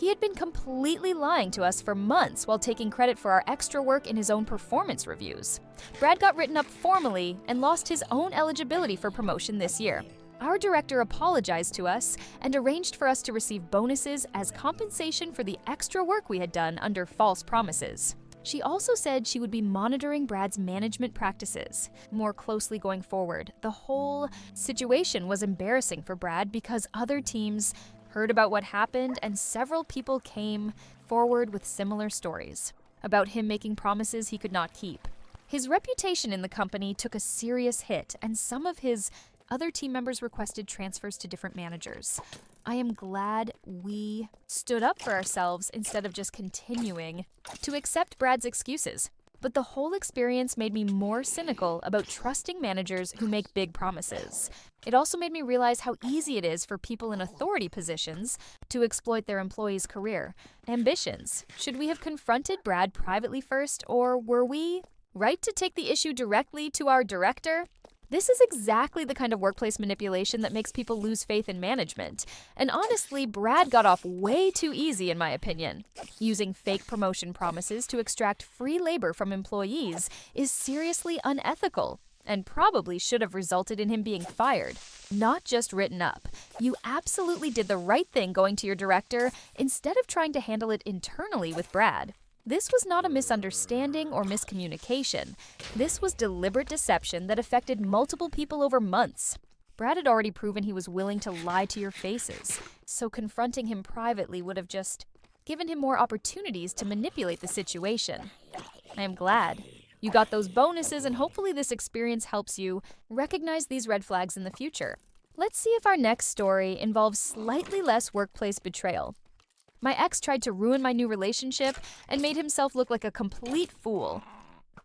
He had been completely lying to us for months while taking credit for our extra work in his own performance reviews. Brad got written up formally and lost his own eligibility for promotion this year. Our director apologized to us and arranged for us to receive bonuses as compensation for the extra work we had done under false promises. She also said she would be monitoring Brad's management practices more closely going forward. The whole situation was embarrassing for Brad because other teams heard about what happened and several people came forward with similar stories about him making promises he could not keep. His reputation in the company took a serious hit, and some of his other team members requested transfers to different managers. I am glad we stood up for ourselves instead of just continuing to accept Brad's excuses. But the whole experience made me more cynical about trusting managers who make big promises. It also made me realize how easy it is for people in authority positions to exploit their employees' career ambitions. Should we have confronted Brad privately first, or were we right to take the issue directly to our director? This is exactly the kind of workplace manipulation that makes people lose faith in management. And honestly, Brad got off way too easy in my opinion. Using fake promotion promises to extract free labor from employees is seriously unethical and probably should have resulted in him being fired, not just written up. You absolutely did the right thing going to your director instead of trying to handle it internally with Brad. This was not a misunderstanding or miscommunication. This was deliberate deception that affected multiple people over months. Brad had already proven he was willing to lie to your faces, so confronting him privately would have just given him more opportunities to manipulate the situation. I am glad you got those bonuses, and hopefully this experience helps you recognize these red flags in the future. Let's see if our next story involves slightly less workplace betrayal. My ex tried to ruin my new relationship and made himself look like a complete fool.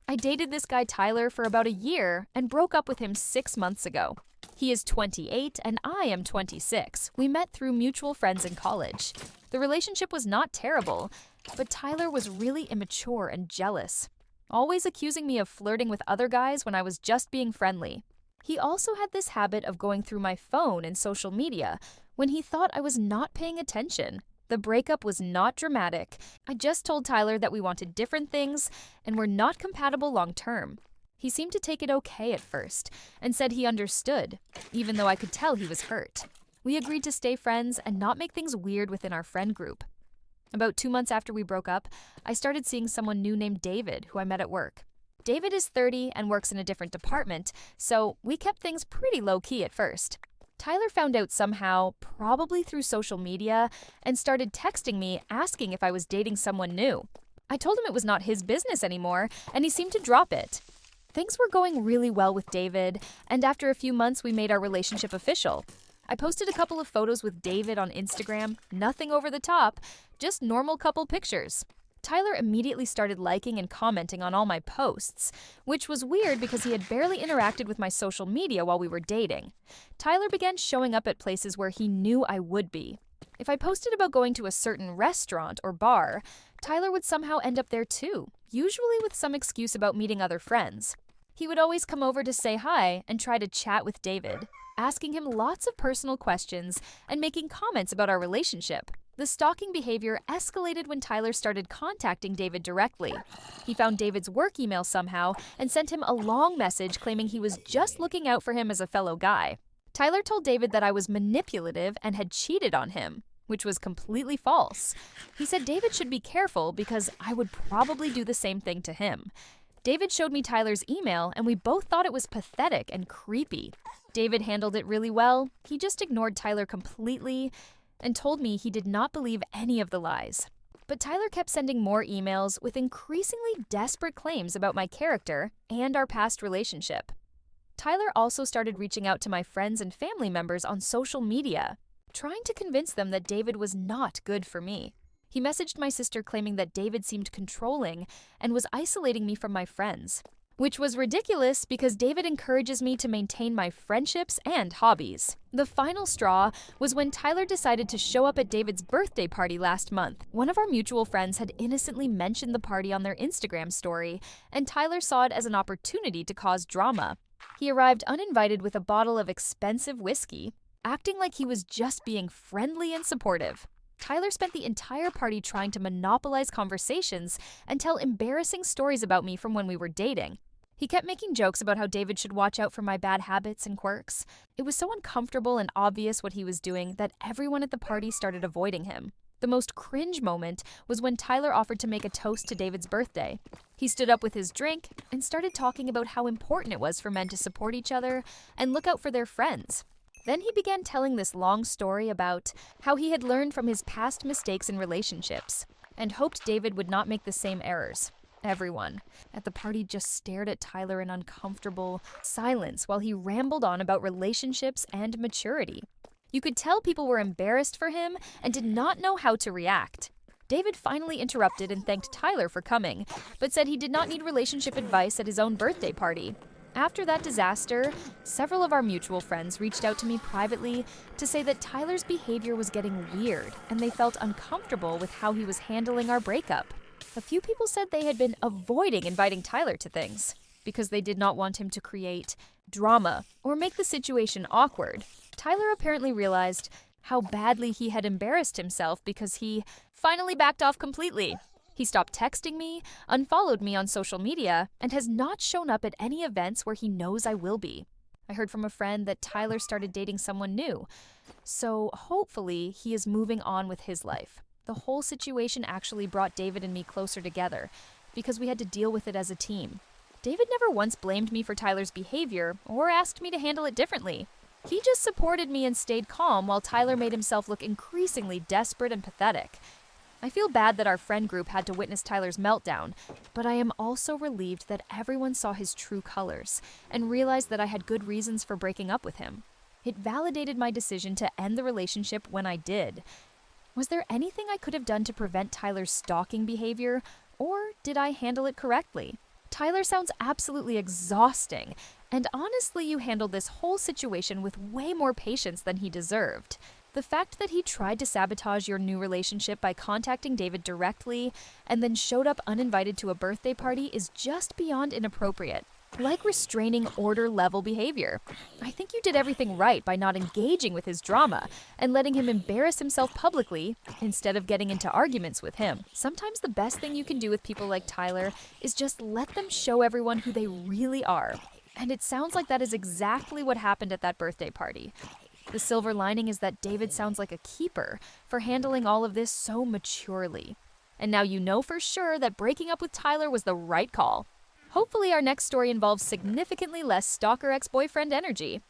I dated this guy Tyler for about a year and broke up with him 6 months ago. He is 28 and I am 26. We met through mutual friends in college. The relationship was not terrible, but Tyler was really immature and jealous, always accusing me of flirting with other guys when I was just being friendly. He also had this habit of going through my phone and social media when he thought I was not paying attention. The breakup was not dramatic. I just told Tyler that we wanted different things and were not compatible long term. He seemed to take it okay at first and said he understood, even though I could tell he was hurt. We agreed to stay friends and not make things weird within our friend group. About 2 months after we broke up, I started seeing someone new named David, who I met at work. David is 30 and works in a different department, so we kept things pretty low-key at first. Tyler found out somehow, probably through social media, and started texting me asking if I was dating someone new. I told him it was not his business anymore, and he seemed to drop it. Things were going really well with David, and after a few months we made our relationship official. I posted a couple of photos with David on Instagram, nothing over the top, just normal couple pictures. Tyler immediately started liking and commenting on all my posts, which was weird because he had barely interacted with my social media while we were dating. Tyler began showing up at places where he knew I would be. If I posted about going to a certain restaurant or bar, Tyler would somehow end up there too, usually with some excuse about meeting other friends. He would always come over to say hi and try to chat with David, asking him lots of personal questions and making comments about our relationship. The stalking behavior escalated when Tyler started contacting David directly. He found David's work email somehow and sent him a long message claiming he was just looking out for him as a fellow guy. Tyler told David that I was manipulative and had cheated on him, which was completely false. He said David should be careful because I would probably do the same thing to him. David showed me Tyler's email and we both thought it was pathetic and creepy. David handled it really well. He just ignored Tyler completely and told me he did not believe any of the lies. But Tyler kept sending more emails with increasingly desperate claims about my character and our past relationship. Tyler also started reaching out to my friends and family members on social media, trying to convince them that David was not good for me. He messaged my sister claiming that David seemed controlling and was isolating me from my friends, which was ridiculous because David encourages me to maintain my friendships and hobbies. The final straw was when Tyler decided to show up at David's birthday party last month. One of our mutual friends had innocently mentioned the party on their Instagram story, and Tyler saw it as an opportunity to cause drama. He arrived uninvited with a bottle of expensive whiskey, acting like he was just being friendly and supportive. Tyler spent the entire party trying to monopolize conversations and tell embarrassing stories about me from when we were dating. He kept making jokes about how David should watch out for my bad habits and quirks. It was so uncomfortable and obvious what he was doing that everyone at the party started avoiding him. The most cringe moment was when Tyler offered to make a toast to David's birthday. He stood up with his drink and started talking about how important it was for men to support each other and look out for their friends. Then he began telling this long story about how he had learned from his past mistakes in relationships and hoped David would not make the same errors. Everyone at the party just stared at Tyler in uncomfortable silence while he rambled on about relationships and maturity. You could tell people were embarrassed for him and did not know how to react. David finally interrupted and thanked Tyler for coming, but said he did not need relationship advice at his own birthday party. After that disaster, several of our mutual friends reached out to me privately to say that Tyler's behavior was getting weird and they felt uncomfortable with how he was handling our breakup. A few people said they had been avoiding inviting Tyler to things because they did not want him to create drama or make the situation awkward. Tyler apparently realized how badly he had embarrassed himself because he finally backed off completely. He stopped texting me, unfollowed me on social media, and has not shown up at any events where he knows I will be. I heard from a friend that Tyler started dating someone new, so hopefully he is moving on with his life. The whole situation actually brought David and me closer together because we had to deal with it as a team. David never once blamed me for Tyler's behavior or asked me to handle it differently. He just supported me and stayed calm while Tyler made himself look increasingly desperate and pathetic. I feel bad that our friend group had to witness Tyler's meltdown, but I am also relieved that everyone saw his true colors and realized that I had good reasons for breaking up with him. It validated my decision to end the relationship when I did. Was there anything I could have done to prevent Tyler's stalking behavior, or did I handle it correctly? Tyler sounds absolutely exhausting, and honestly, you handled this whole situation with way more patience than he deserved. The fact that he tried to sabotage your new relationship by contacting David directly and then showed up uninvited to a birthday party is just beyond inappropriate, like restraining order-level behavior. I think you did everything right by not engaging with his drama and letting him embarrass himself publicly instead of getting into arguments with him. Sometimes the best thing you can do with people like Tyler is just let them show everyone who they really are. And it sounds like that is exactly what happened at that birthday party. The silver lining is that David sounds like a keeper for handling all of this so maturely. And now you know for sure that breaking up with Tyler was the right call. Hopefully our next story involves significantly less stalker ex-boyfriend energy.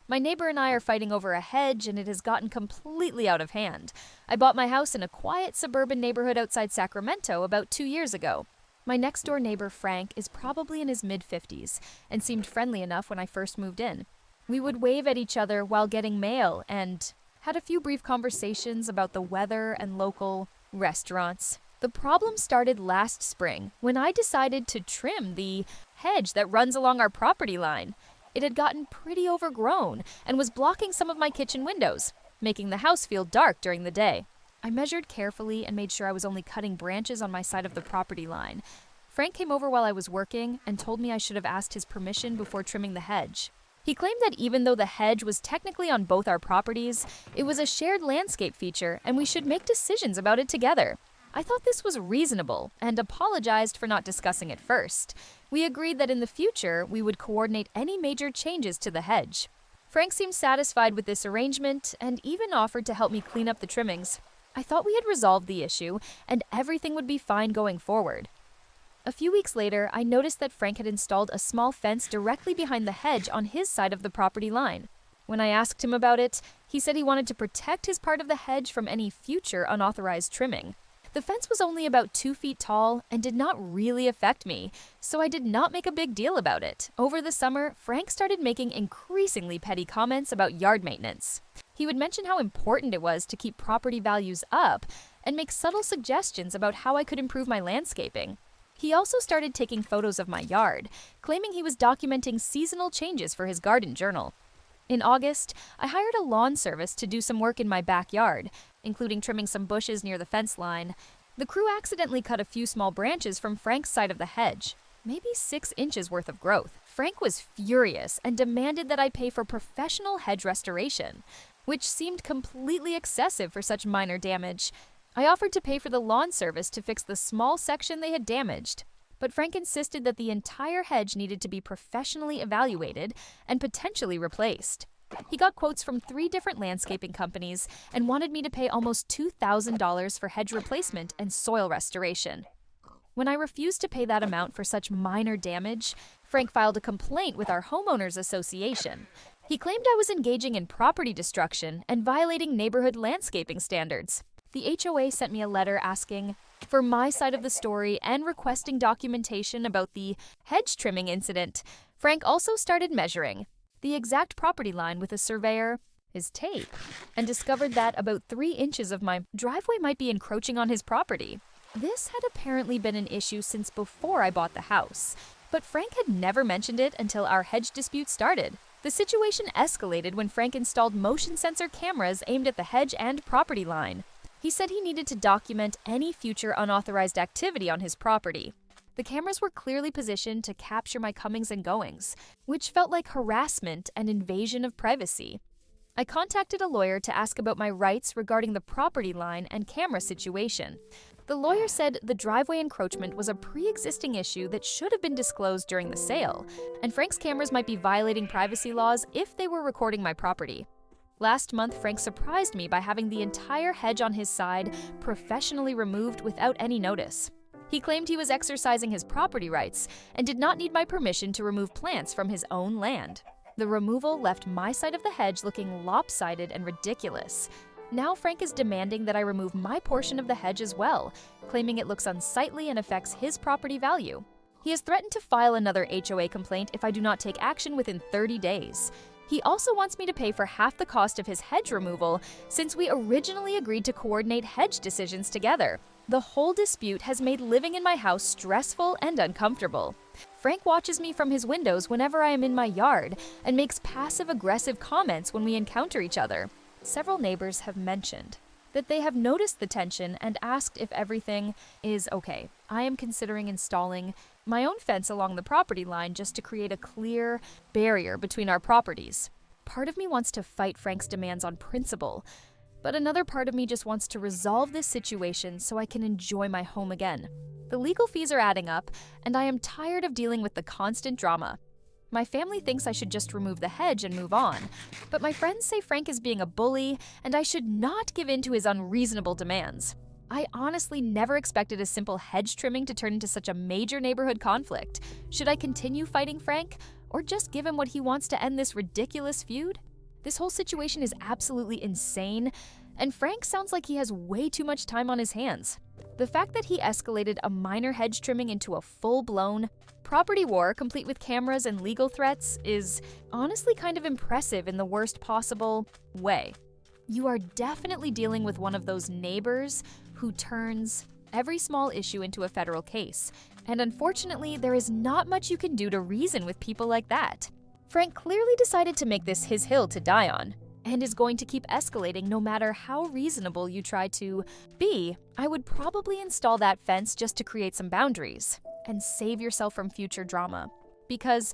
My neighbor and I are fighting over a hedge and it has gotten completely out of hand. I bought my house in a quiet suburban neighborhood outside Sacramento about 2 years ago. My next-door neighbor, Frank, is probably in his mid-50s and seemed friendly enough when I first moved in. We would wave at each other while getting mail and had a few brief conversations about the weather and local restaurants. The problem started last spring when I decided to trim the hedge that runs along our property line. It had gotten pretty overgrown and was blocking some of my kitchen windows, making the house feel dark during the day. I measured carefully and made sure I was only cutting branches on my side of the property line. Frank came over while I was working and told me I should have asked his permission before trimming the hedge. He claimed that even though the hedge was technically on both our properties, it was a shared landscape feature and we should make decisions about it together. I thought this was reasonable and apologized for not discussing it first. We agreed that in the future, we would coordinate any major changes to the hedge. Frank seemed satisfied with this arrangement and even offered to help me clean up the trimmings. I thought we had resolved the issue and everything would be fine going forward. A few weeks later, I noticed that Frank had installed a small fence directly behind the hedge on his side of the property line. When I asked him about it, he said he wanted to protect his part of the hedge from any future unauthorized trimming. The fence was only about 2 feet tall and did not really affect me, so I did not make a big deal about it. Over the summer, Frank started making increasingly petty comments about yard maintenance. He would mention how important it was to keep property values up and make subtle suggestions about how I could improve my landscaping. He also started taking photos of my yard, claiming he was documenting seasonal changes for his garden journal. In August, I hired a lawn service to do some work in my backyard, including trimming some bushes near the fence line. The crew accidentally cut a few small branches from Frank's side of the hedge, maybe 6 inches worth of growth. Frank was furious and demanded that I pay for professional hedge restoration. which seemed completely excessive for such minor damage. I offered to pay for the lawn service to fix the small section they had damaged, but Frank insisted that the entire hedge needed to be professionally evaluated and potentially replaced. He got quotes from 3 different landscaping companies and wanted me to pay almost $2,000 for hedge replacement and soil restoration. When I refused to pay that amount for such minor damage, Frank filed a complaint with our homeowners association. He claimed I was engaging in property destruction and violating neighborhood landscaping standards. The HOA sent me a letter asking for my side of the story and requesting documentation about the hedge trimming incident. Frank also started measuring the exact property line with a surveyor, his tape, and discovered that about 3 inches of my driveway might be encroaching on his property. This had apparently been an issue since before I bought the house, but Frank had never mentioned it until our hedge dispute started. The situation escalated when Frank installed motion sensor cameras aimed at the hedge and property line. He said he needed to document any future unauthorized activity on his property. The cameras were clearly positioned to capture my comings and goings, which felt like harassment and invasion of privacy. I contacted a lawyer to ask about my rights regarding the property line and camera situation. The lawyer said the driveway encroachment was a pre-existing issue that should have been disclosed during the sale, and Frank's cameras might be violating privacy laws if they were recording my property. Last month, Frank surprised me by having the entire hedge on his side professionally removed without any notice. He claimed he was exercising his property rights and did not need my permission to remove plants from his own land. The removal left my side of the hedge looking lopsided and ridiculous. Now Frank is demanding that I remove my portion of the hedge as well, claiming it looks unsightly and affects his property value. He has threatened to file another HOA complaint if I do not take action within 30 days. He also wants me to pay for half the cost of his hedge removal since we originally agreed to coordinate hedge decisions together. The whole dispute has made living in my house stressful and uncomfortable. Frank watches me from his windows whenever I am in my yard and makes passive-aggressive comments when we encounter each other. Several neighbors have mentioned that they have noticed the tension and asked if everything is okay. I am considering installing my own fence along the property line just to create a clear barrier between our properties. Part of me wants to fight Frank's demands on principle, but another part of me just wants to resolve this situation so I can enjoy my home again. The legal fees are adding up, and I am tired of dealing with the constant drama. My family thinks I should just remove the hedge and move on, but my friends say Frank is being a bully and I should not give in to his unreasonable demands. I honestly never expected a simple hedge trimming to turn into such a major neighborhood conflict. Should I continue fighting Frank, or just give him what he wants to end this ridiculous feud? This whole situation is absolutely insane, and Frank sounds like he has way too much time on his hands. The fact that he escalated a minor hedge trimming into a full-blown property war complete with cameras and legal threats is honestly kind of impressive in the worst possible way. You are definitely dealing with one of those neighbors who turns every small issue into a federal case, and unfortunately, there is not much you can do to reason with people like that. Frank clearly decided to make this his hill to die on, and is going to keep escalating no matter how reasonable you try to be. I would probably install that fence just to create some boundaries and save yourself from future drama, because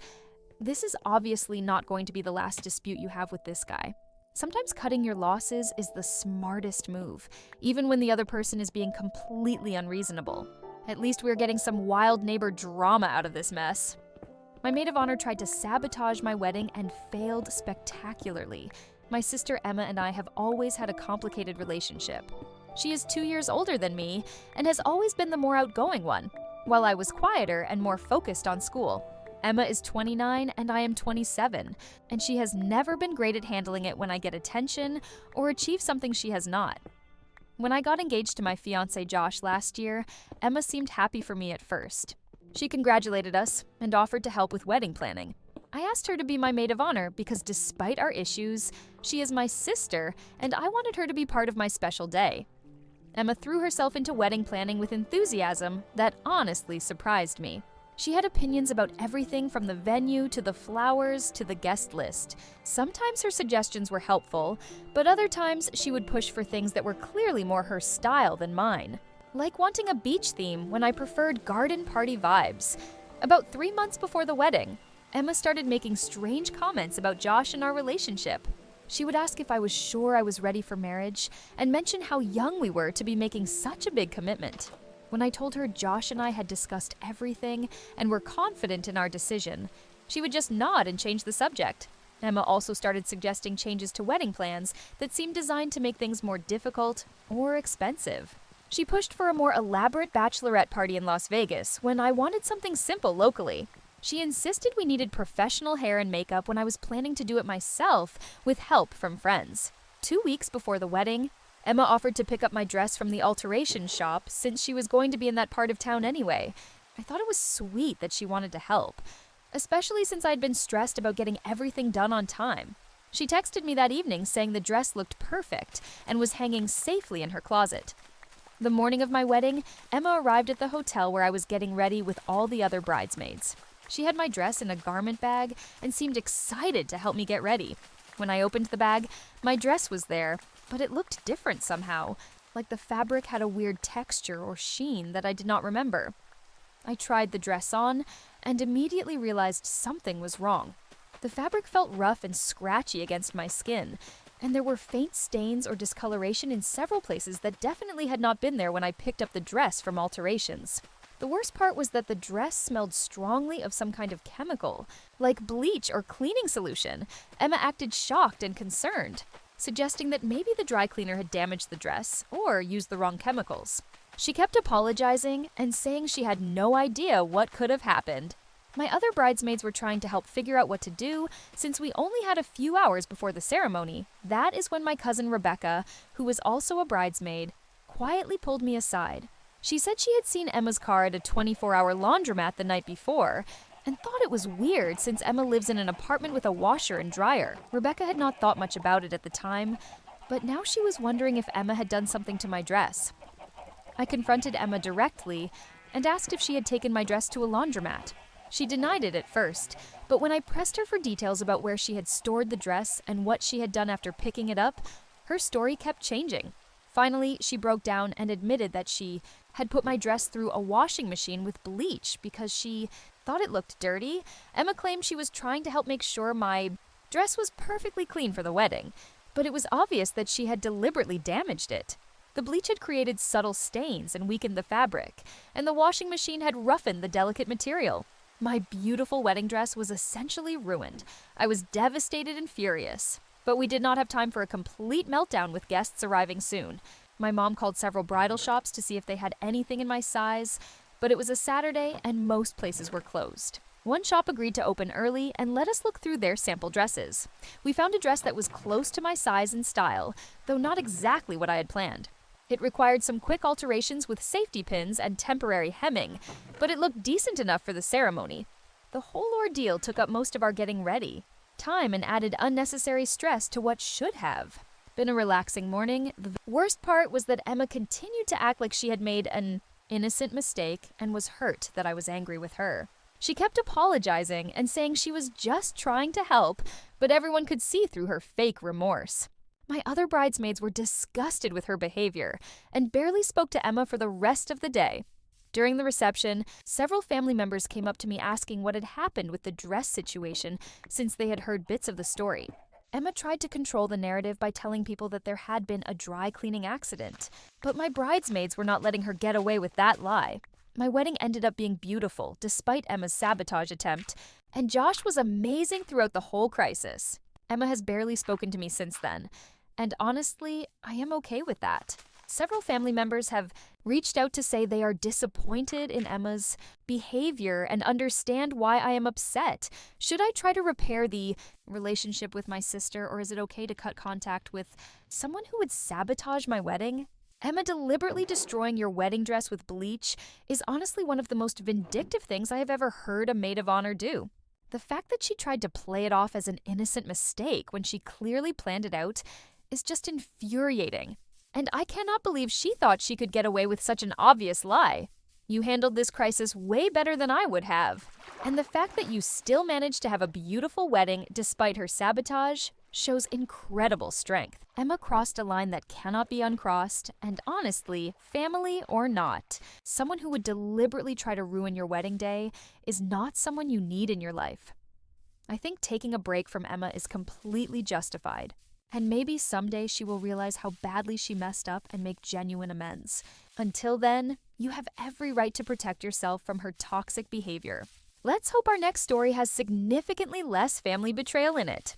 this is obviously not going to be the last dispute you have with this guy. Sometimes cutting your losses is the smartest move, even when the other person is being completely unreasonable. At least we're getting some wild neighbor drama out of this mess. My maid of honor tried to sabotage my wedding and failed spectacularly. My sister Emma and I have always had a complicated relationship. She is 2 years older than me and has always been the more outgoing one, while I was quieter and more focused on school. Emma is 29 and I am 27, and she has never been great at handling it when I get attention or achieve something she has not. When I got engaged to my fiancé Josh last year, Emma seemed happy for me at first. She congratulated us and offered to help with wedding planning. I asked her to be my maid of honor because despite our issues, she is my sister and I wanted her to be part of my special day. Emma threw herself into wedding planning with enthusiasm that honestly surprised me. She had opinions about everything from the venue to the flowers to the guest list. Sometimes her suggestions were helpful, but other times she would push for things that were clearly more her style than mine. Like wanting a beach theme when I preferred garden party vibes. About 3 months before the wedding, Emma started making strange comments about Josh and our relationship. She would ask if I was sure I was ready for marriage and mention how young we were to be making such a big commitment. When I told her Josh and I had discussed everything and were confident in our decision, she would just nod and change the subject. Emma also started suggesting changes to wedding plans that seemed designed to make things more difficult or expensive. She pushed for a more elaborate bachelorette party in Las Vegas when I wanted something simple locally. She insisted we needed professional hair and makeup when I was planning to do it myself with help from friends. 2 weeks before the wedding, Emma offered to pick up my dress from the alteration shop since she was going to be in that part of town anyway. I thought it was sweet that she wanted to help, especially since I'd been stressed about getting everything done on time. She texted me that evening saying the dress looked perfect and was hanging safely in her closet. The morning of my wedding, Emma arrived at the hotel where I was getting ready with all the other bridesmaids. She had my dress in a garment bag and seemed excited to help me get ready. When I opened the bag, my dress was there, but it looked different somehow, like the fabric had a weird texture or sheen that I did not remember. I tried the dress on and immediately realized something was wrong. The fabric felt rough and scratchy against my skin, and there were faint stains or discoloration in several places that definitely had not been there when I picked up the dress from alterations. The worst part was that the dress smelled strongly of some kind of chemical, like bleach or cleaning solution. Emma acted shocked and concerned, suggesting that maybe the dry cleaner had damaged the dress or used the wrong chemicals. She kept apologizing and saying she had no idea what could have happened. My other bridesmaids were trying to help figure out what to do since we only had a few hours before the ceremony. That is when my cousin Rebecca, who was also a bridesmaid, quietly pulled me aside. She said she had seen Emma's car at a 24-hour laundromat the night before and thought it was weird since Emma lives in an apartment with a washer and dryer. Rebecca had not thought much about it at the time, but now she was wondering if Emma had done something to my dress. I confronted Emma directly and asked if she had taken my dress to a laundromat. She denied it at first, but when I pressed her for details about where she had stored the dress and what she had done after picking it up, her story kept changing. Finally, she broke down and admitted that she had put my dress through a washing machine with bleach because she thought it looked dirty. Emma claimed she was trying to help make sure my dress was perfectly clean for the wedding, but it was obvious that she had deliberately damaged it. The bleach had created subtle stains and weakened the fabric, and the washing machine had roughened the delicate material. My beautiful wedding dress was essentially ruined. I was devastated and furious. But we did not have time for a complete meltdown with guests arriving soon. My mom called several bridal shops to see if they had anything in my size, but it was a Saturday and most places were closed. One shop agreed to open early and let us look through their sample dresses. We found a dress that was close to my size and style, though not exactly what I had planned. It required some quick alterations with safety pins and temporary hemming, but it looked decent enough for the ceremony. The whole ordeal took up most of our getting ready. Time and added unnecessary stress to what should have been a relaxing morning. The worst part was that Emma continued to act like she had made an innocent mistake and was hurt that I was angry with her. She kept apologizing and saying she was just trying to help, but everyone could see through her fake remorse. My other bridesmaids were disgusted with her behavior and barely spoke to Emma for the rest of the day. During the reception, several family members came up to me asking what had happened with the dress situation since they had heard bits of the story. Emma tried to control the narrative by telling people that there had been a dry cleaning accident, but my bridesmaids were not letting her get away with that lie. My wedding ended up being beautiful despite Emma's sabotage attempt, and Josh was amazing throughout the whole crisis. Emma has barely spoken to me since then, and honestly, I am okay with that. Several family members have reached out to say they are disappointed in Emma's behavior and understand why I am upset. Should I try to repair the relationship with my sister, or is it okay to cut contact with someone who would sabotage my wedding? Emma deliberately destroying your wedding dress with bleach is honestly one of the most vindictive things I have ever heard a maid of honor do. The fact that she tried to play it off as an innocent mistake when she clearly planned it out is just infuriating. And I cannot believe she thought she could get away with such an obvious lie. You handled this crisis way better than I would have. And the fact that you still managed to have a beautiful wedding despite her sabotage shows incredible strength. Emma crossed a line that cannot be uncrossed, and honestly, family or not, someone who would deliberately try to ruin your wedding day is not someone you need in your life. I think taking a break from Emma is completely justified. And maybe someday she will realize how badly she messed up and make genuine amends. Until then, you have every right to protect yourself from her toxic behavior. Let's hope our next story has significantly less family betrayal in it.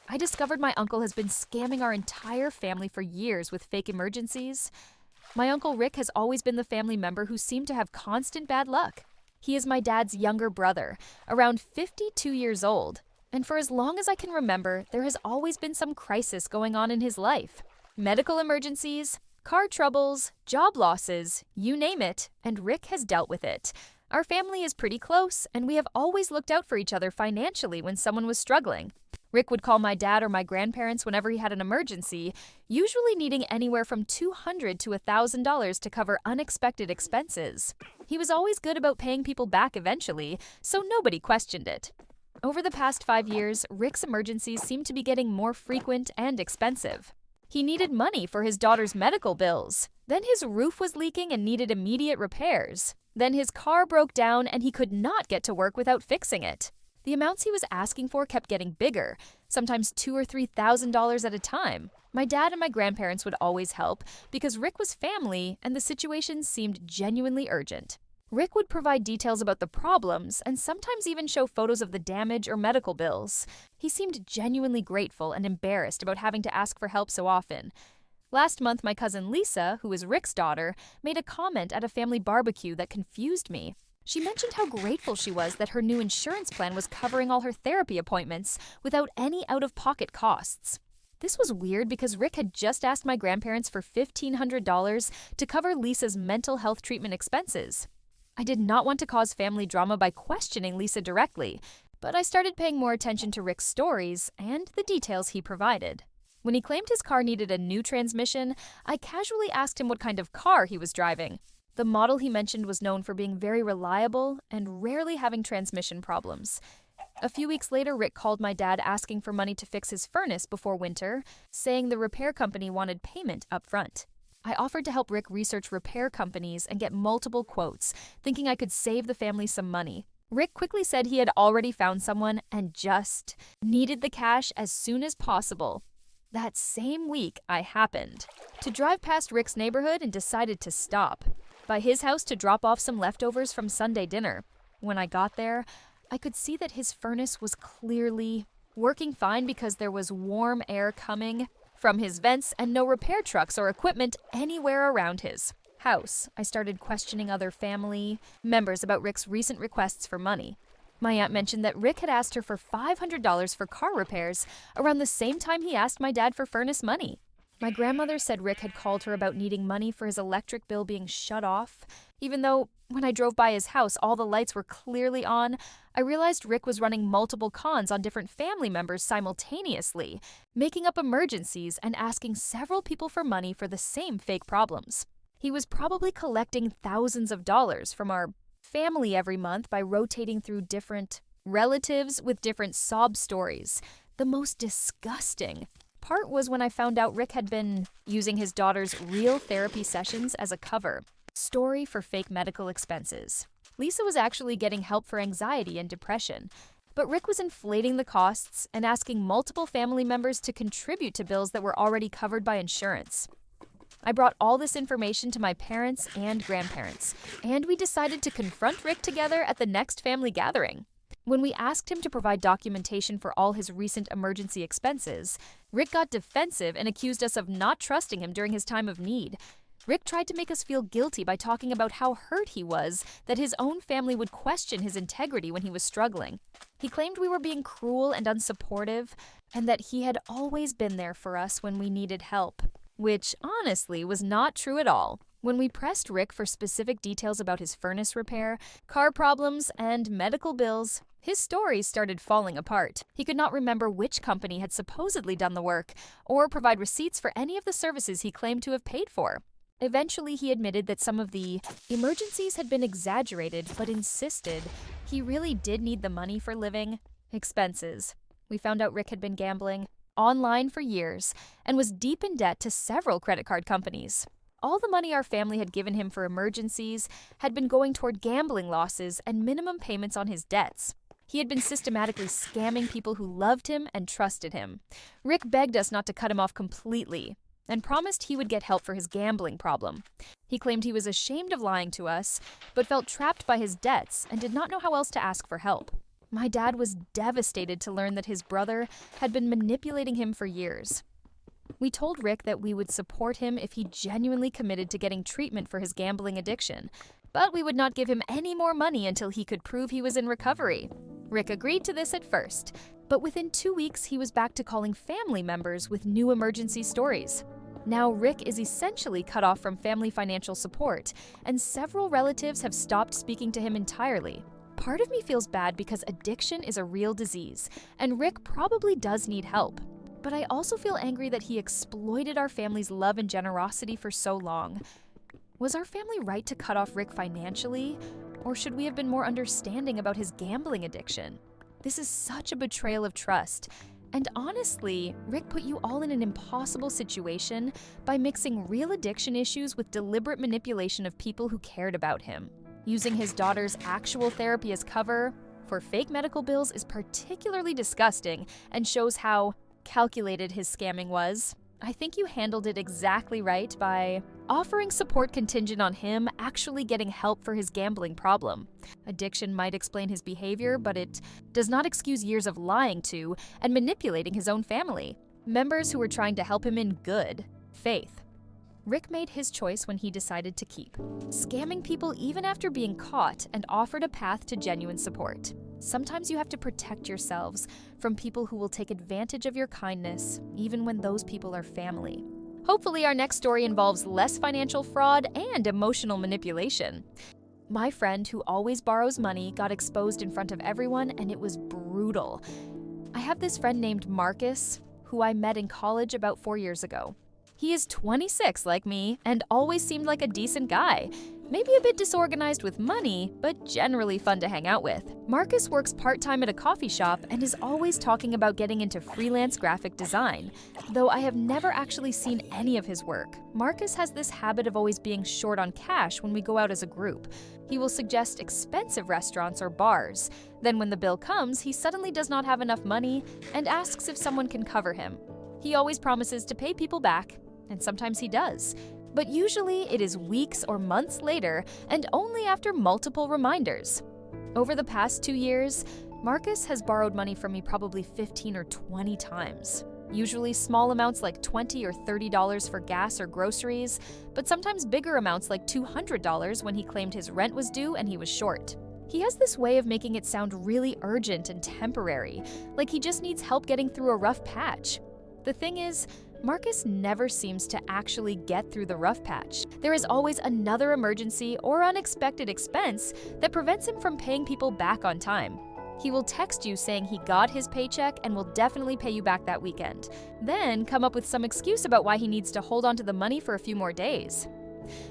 I discovered my uncle has been scamming our entire family for years with fake emergencies. My Uncle Rick has always been the family member who seemed to have constant bad luck. He is my dad's younger brother, around 52 years old. And for as long as I can remember, there has always been some crisis going on in his life. Medical emergencies, car troubles, job losses, you name it, and Rick has dealt with it. Our family is pretty close, and we have always looked out for each other financially when someone was struggling. Rick would call my dad or my grandparents whenever he had an emergency, usually needing anywhere from $200 to $1,000 to cover unexpected expenses. He was always good about paying people back eventually, so nobody questioned it. Over the past 5 years, Rick's emergencies seem to be getting more frequent and expensive. He needed money for his daughter's medical bills. Then his roof was leaking and needed immediate repairs. Then his car broke down and he could not get to work without fixing it. The amounts he was asking for kept getting bigger, sometimes $2,000 or $3,000 at a time. My dad and my grandparents would always help because Rick was family and the situation seemed genuinely urgent. Rick would provide details about the problems and sometimes even show photos of the damage or medical bills. He seemed genuinely grateful and embarrassed about having to ask for help so often. Last month, my cousin Lisa, who is Rick's daughter, made a comment at a family barbecue that confused me. She mentioned how grateful she was that her new insurance plan was covering all her therapy appointments without any out-of-pocket costs. This was weird because Rick had just asked my grandparents for $1,500 to cover Lisa's mental health treatment expenses. I did not want to cause family drama by questioning Lisa directly, but I started paying more attention to Rick's stories and the details he provided. When he claimed his car needed a new transmission, I casually asked him what kind of car he was driving. The model he mentioned was known for being very reliable and rarely having transmission problems. A few weeks later, Rick called my dad asking for money to fix his furnace before winter, saying the repair company wanted payment up front. I offered to help Rick research repair companies and get multiple quotes, thinking I could save the family some money. Rick quickly said he had already found someone and just needed the cash as soon as possible. That same week, I happened to drive past Rick's neighborhood and decided to stop by his house to drop off some leftovers from Sunday dinner. When I got there, I could see that his furnace was clearly working fine because there was warm air coming from his vents and no repair trucks or equipment anywhere around his house. I started questioning other family members about Rick's recent requests for money. My aunt mentioned that Rick had asked her for $500 for car repairs around the same time he asked my dad for furnace money. My grandmother said Rick had called her about needing money for his electric bill being shut off. Even though when I drove by his house, all the lights were clearly on, I realized Rick was running multiple cons on different family members simultaneously, making up emergencies and asking several people for money for the same fake problems. He was probably collecting thousands of dollars from our family every month by rotating through different relatives with different sob stories. The most disgusting part was when I found out Rick had been using his daughter's real therapy sessions as a cover story for fake medical expenses. Lisa was actually getting help for anxiety and depression, but Rick was inflating the costs and asking multiple family members to contribute to bills that were already covered by insurance. I brought all this information to my parents and grandparents, and we decided to confront Rick together at the next family gathering. When we asked him to provide documentation for all his recent emergency expenses, Rick got defensive and accused us of not trusting him during his time of need. Rick tried to make us feel guilty by talking about how hurt he was that his own family would question his integrity when he was struggling. He claimed we were being cruel and unsupportive, and that he had always been there for us when we needed help, which honestly was not true at all. When we pressed Rick for specific details about his furnace repair, car problems, and medical bills, his stories started falling apart. He could not remember which company had supposedly done the work, or provide receipts for any of the services he claimed to have paid for. Eventually, he admitted that some of the emergencies had been exaggerated, but insisted he really did need the money for living expenses. We found out Rick had been gambling online for years and was deep in debt to several credit card companies. All the money our family had given him for emergencies had been going toward gambling losses and minimum payments on his debts. He had been systematically scamming people who loved him and trusted him. Rick begged us not to cut him off completely and promised he would get help for his gambling problem. He claimed he was ashamed of lying to us, but felt trapped by his debts and did not know how else to ask for help. My dad was devastated to learn that his brother had been manipulating him for years. We told Rick that we would support him if he genuinely committed to getting treatment for his gambling addiction, but we would not give him any more money until he could prove he was in recovery. Rick agreed to this at first, but within 2 weeks he was back to calling family members with new emergency stories. Now Rick is essentially cut off from family financial support, and several relatives have stopped speaking to him entirely. Part of me feels bad because addiction is a real disease, and Rick probably does need help. But I also feel angry that he exploited our family's love and generosity for so long. Was our family right to cut off Rick financially? Or should we have been more understanding about his gambling addiction? This is such a betrayal of trust. And honestly, Rick put you all in an impossible situation by mixing real addiction issues with deliberate manipulation of people who cared about him. Using his daughter's actual therapy as cover for fake medical bills is particularly disgusting and shows how calculated his scamming was. I think you handled it exactly right by offering support contingent on him actually getting help for his gambling problem. Addiction might explain his behavior, but it does not excuse years of lying to and manipulating his own family, members who were trying to help him in good faith. Rick made his choice when he decided to keep scamming people even after being caught and offered a path to genuine support. Sometimes you have to protect yourselves from people who will take advantage of your kindness, even when those people are family. Hopefully, our next story involves less financial fraud and emotional manipulation. My friend, who always borrows money, got exposed in front of everyone, and it was brutal. I have this friend named Marcus, who I met in college about 4 years ago. He is 26 like me and always seemed like a decent guy. Maybe a bit disorganized with money, but generally fun to hang out with. Marcus works part-time at a coffee shop and is always talking about getting into freelance graphic design, though I have never actually seen any of his work. Marcus has this habit of always being short on cash when we go out as a group. He will suggest expensive restaurants or bars. Then when the bill comes, he suddenly does not have enough money and asks if someone can cover him. He always promises to pay people back, and sometimes he does. But usually it is weeks or months later and only after multiple reminders. Over the past 2 years, Marcus has borrowed money from me probably 15 or 20 times. Usually small amounts like $20 or $30 for gas or groceries, but sometimes bigger amounts like $200 when he claimed his rent was due and he was short. He has this way of making it sound really urgent and temporary, like he just needs help getting through a rough patch. The thing is, Marcus never seems to actually get through the rough patch. There is always another emergency or unexpected expense that prevents him from paying people back on time. He will text you saying he got his paycheck and will definitely pay you back that weekend, then come up with some excuse about why he needs to hold on to the money for a few more days.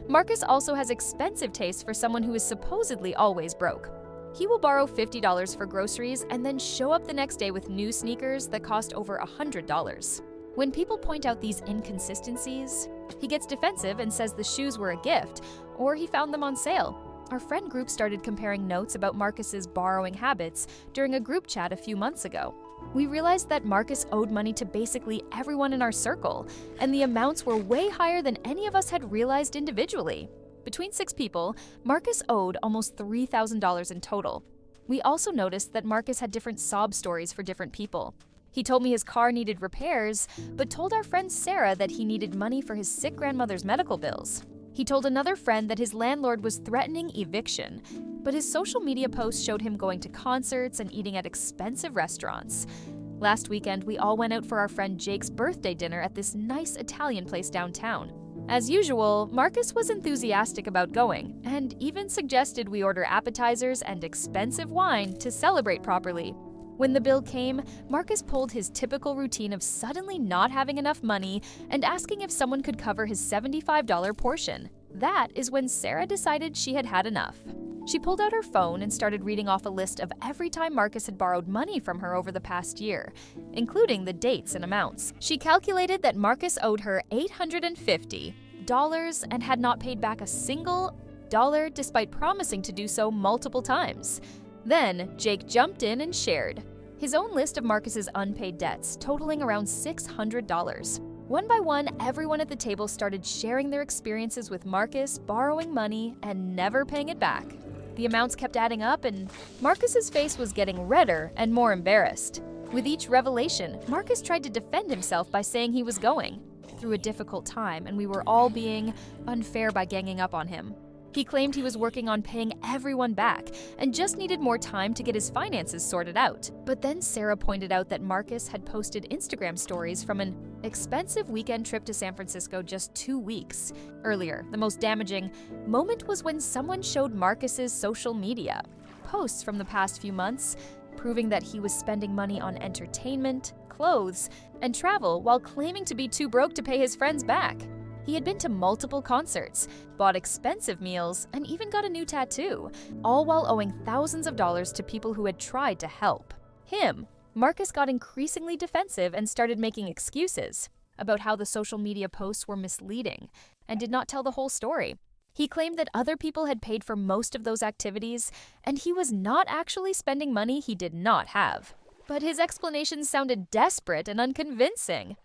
Marcus also has expensive tastes for someone who is supposedly always broke. He will borrow $50 for groceries and then show up the next day with new sneakers that cost over $100. When people point out these inconsistencies, he gets defensive and says the shoes were a gift, or he found them on sale. Our friend group started comparing notes about Marcus's borrowing habits during a group chat a few months ago. We realized that Marcus owed money to basically everyone in our circle, and the amounts were way higher than any of us had realized individually. Between 6 people, Marcus owed almost $3,000 in total. We also noticed that Marcus had different sob stories for different people. He told me his car needed repairs, but told our friend Sarah that he needed money for his sick grandmother's medical bills. He told another friend that his landlord was threatening eviction, but his social media posts showed him going to concerts and eating at expensive restaurants. Last weekend, we all went out for our friend Jake's birthday dinner at this nice Italian place downtown. As usual, Marcus was enthusiastic about going, and even suggested we order appetizers and expensive wine to celebrate properly. When the bill came, Marcus pulled his typical routine of suddenly not having enough money and asking if someone could cover his $75 portion. That is when Sarah decided she had had enough. She pulled out her phone and started reading off a list of every time Marcus had borrowed money from her over the past year, including the dates and amounts. She calculated that Marcus owed her $850 and had not paid back a single dollar despite promising to do so multiple times. Then, Jake jumped in and shared his own list of Marcus's unpaid debts, totaling around $600. One by one, everyone at the table started sharing their experiences with Marcus borrowing money and never paying it back. The amounts kept adding up, and Marcus's face was getting redder and more embarrassed. With each revelation, Marcus tried to defend himself by saying he was going through a difficult time and we were all being unfair by ganging up on him. He claimed he was working on paying everyone back and just needed more time to get his finances sorted out. But then Sarah pointed out that Marcus had posted Instagram stories from an expensive weekend trip to San Francisco just 2 weeks earlier. The most damaging moment was when someone showed Marcus's social media posts from the past few months, proving that he was spending money on entertainment, clothes, and travel while claiming to be too broke to pay his friends back. He had been to multiple concerts, bought expensive meals, and even got a new tattoo, all while owing thousands of dollars to people who had tried to help him. Marcus got increasingly defensive and started making excuses about how the social media posts were misleading and did not tell the whole story. He claimed that other people had paid for most of those activities, and he was not actually spending money he did not have. But his explanations sounded desperate and unconvincing.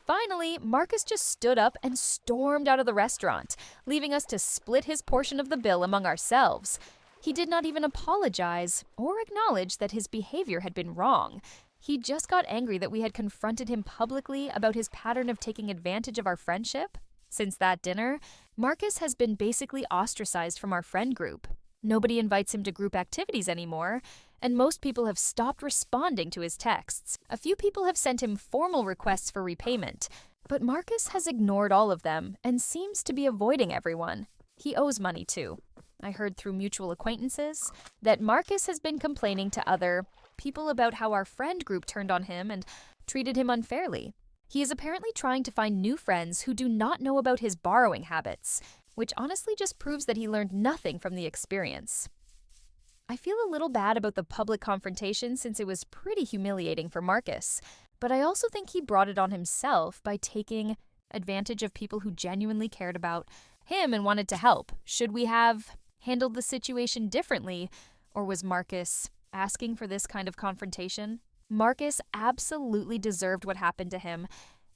Finally, Marcus just stood up and stormed out of the restaurant, leaving us to split his portion of the bill among ourselves. He did not even apologize or acknowledge that his behavior had been wrong. He just got angry that we had confronted him publicly about his pattern of taking advantage of our friendship. Since that dinner, Marcus has been basically ostracized from our friend group. Nobody invites him to group activities anymore, and most people have stopped responding to his texts. A few people have sent him formal requests for repayment, but Marcus has ignored all of them and seems to be avoiding everyone. He owes money too. I heard through mutual acquaintances that Marcus has been complaining to other people about how our friend group turned on him and treated him unfairly. He is apparently trying to find new friends who do not know about his borrowing habits, which honestly just proves that he learned nothing from the experience. I feel a little bad about the public confrontation since it was pretty humiliating for Marcus, but I also think he brought it on himself by taking advantage of people who genuinely cared about him and wanted to help. Should we have handled the situation differently, or was Marcus asking for this kind of confrontation? Marcus absolutely deserved what happened to him,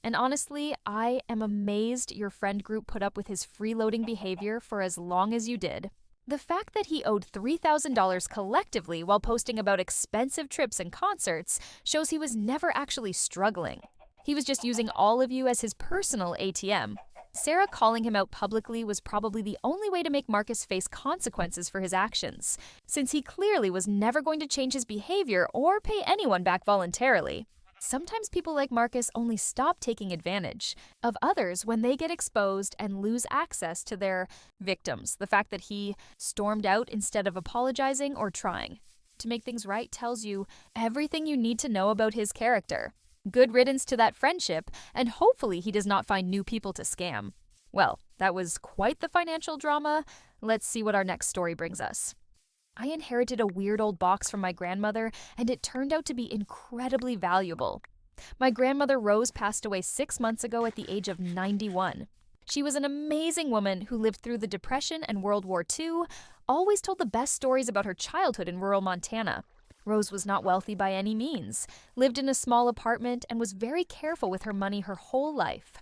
and honestly, I am amazed your friend group put up with his freeloading behavior for as long as you did. The fact that he owed $3,000 collectively while posting about expensive trips and concerts shows he was never actually struggling. He was just using all of you as his personal ATM. Sarah calling him out publicly was probably the only way to make Marcus face consequences for his actions, since he clearly was never going to change his behavior or pay anyone back voluntarily. Sometimes people like Marcus only stop taking advantage of others when they get exposed and lose access to their victims. The fact that he stormed out instead of apologizing or trying to make things right tells you everything you need to know about his character. Good riddance to that friendship, and hopefully he does not find new people to scam. Well, that was quite the financial drama. Let's see what our next story brings us. I inherited a weird old box from my grandmother, and it turned out to be incredibly valuable. My grandmother Rose passed away 6 months ago at the age of 91. She was an amazing woman who lived through the Depression and World War II, always told the best stories about her childhood in rural Montana. Rose was not wealthy by any means, lived in a small apartment, and was very careful with her money her whole life.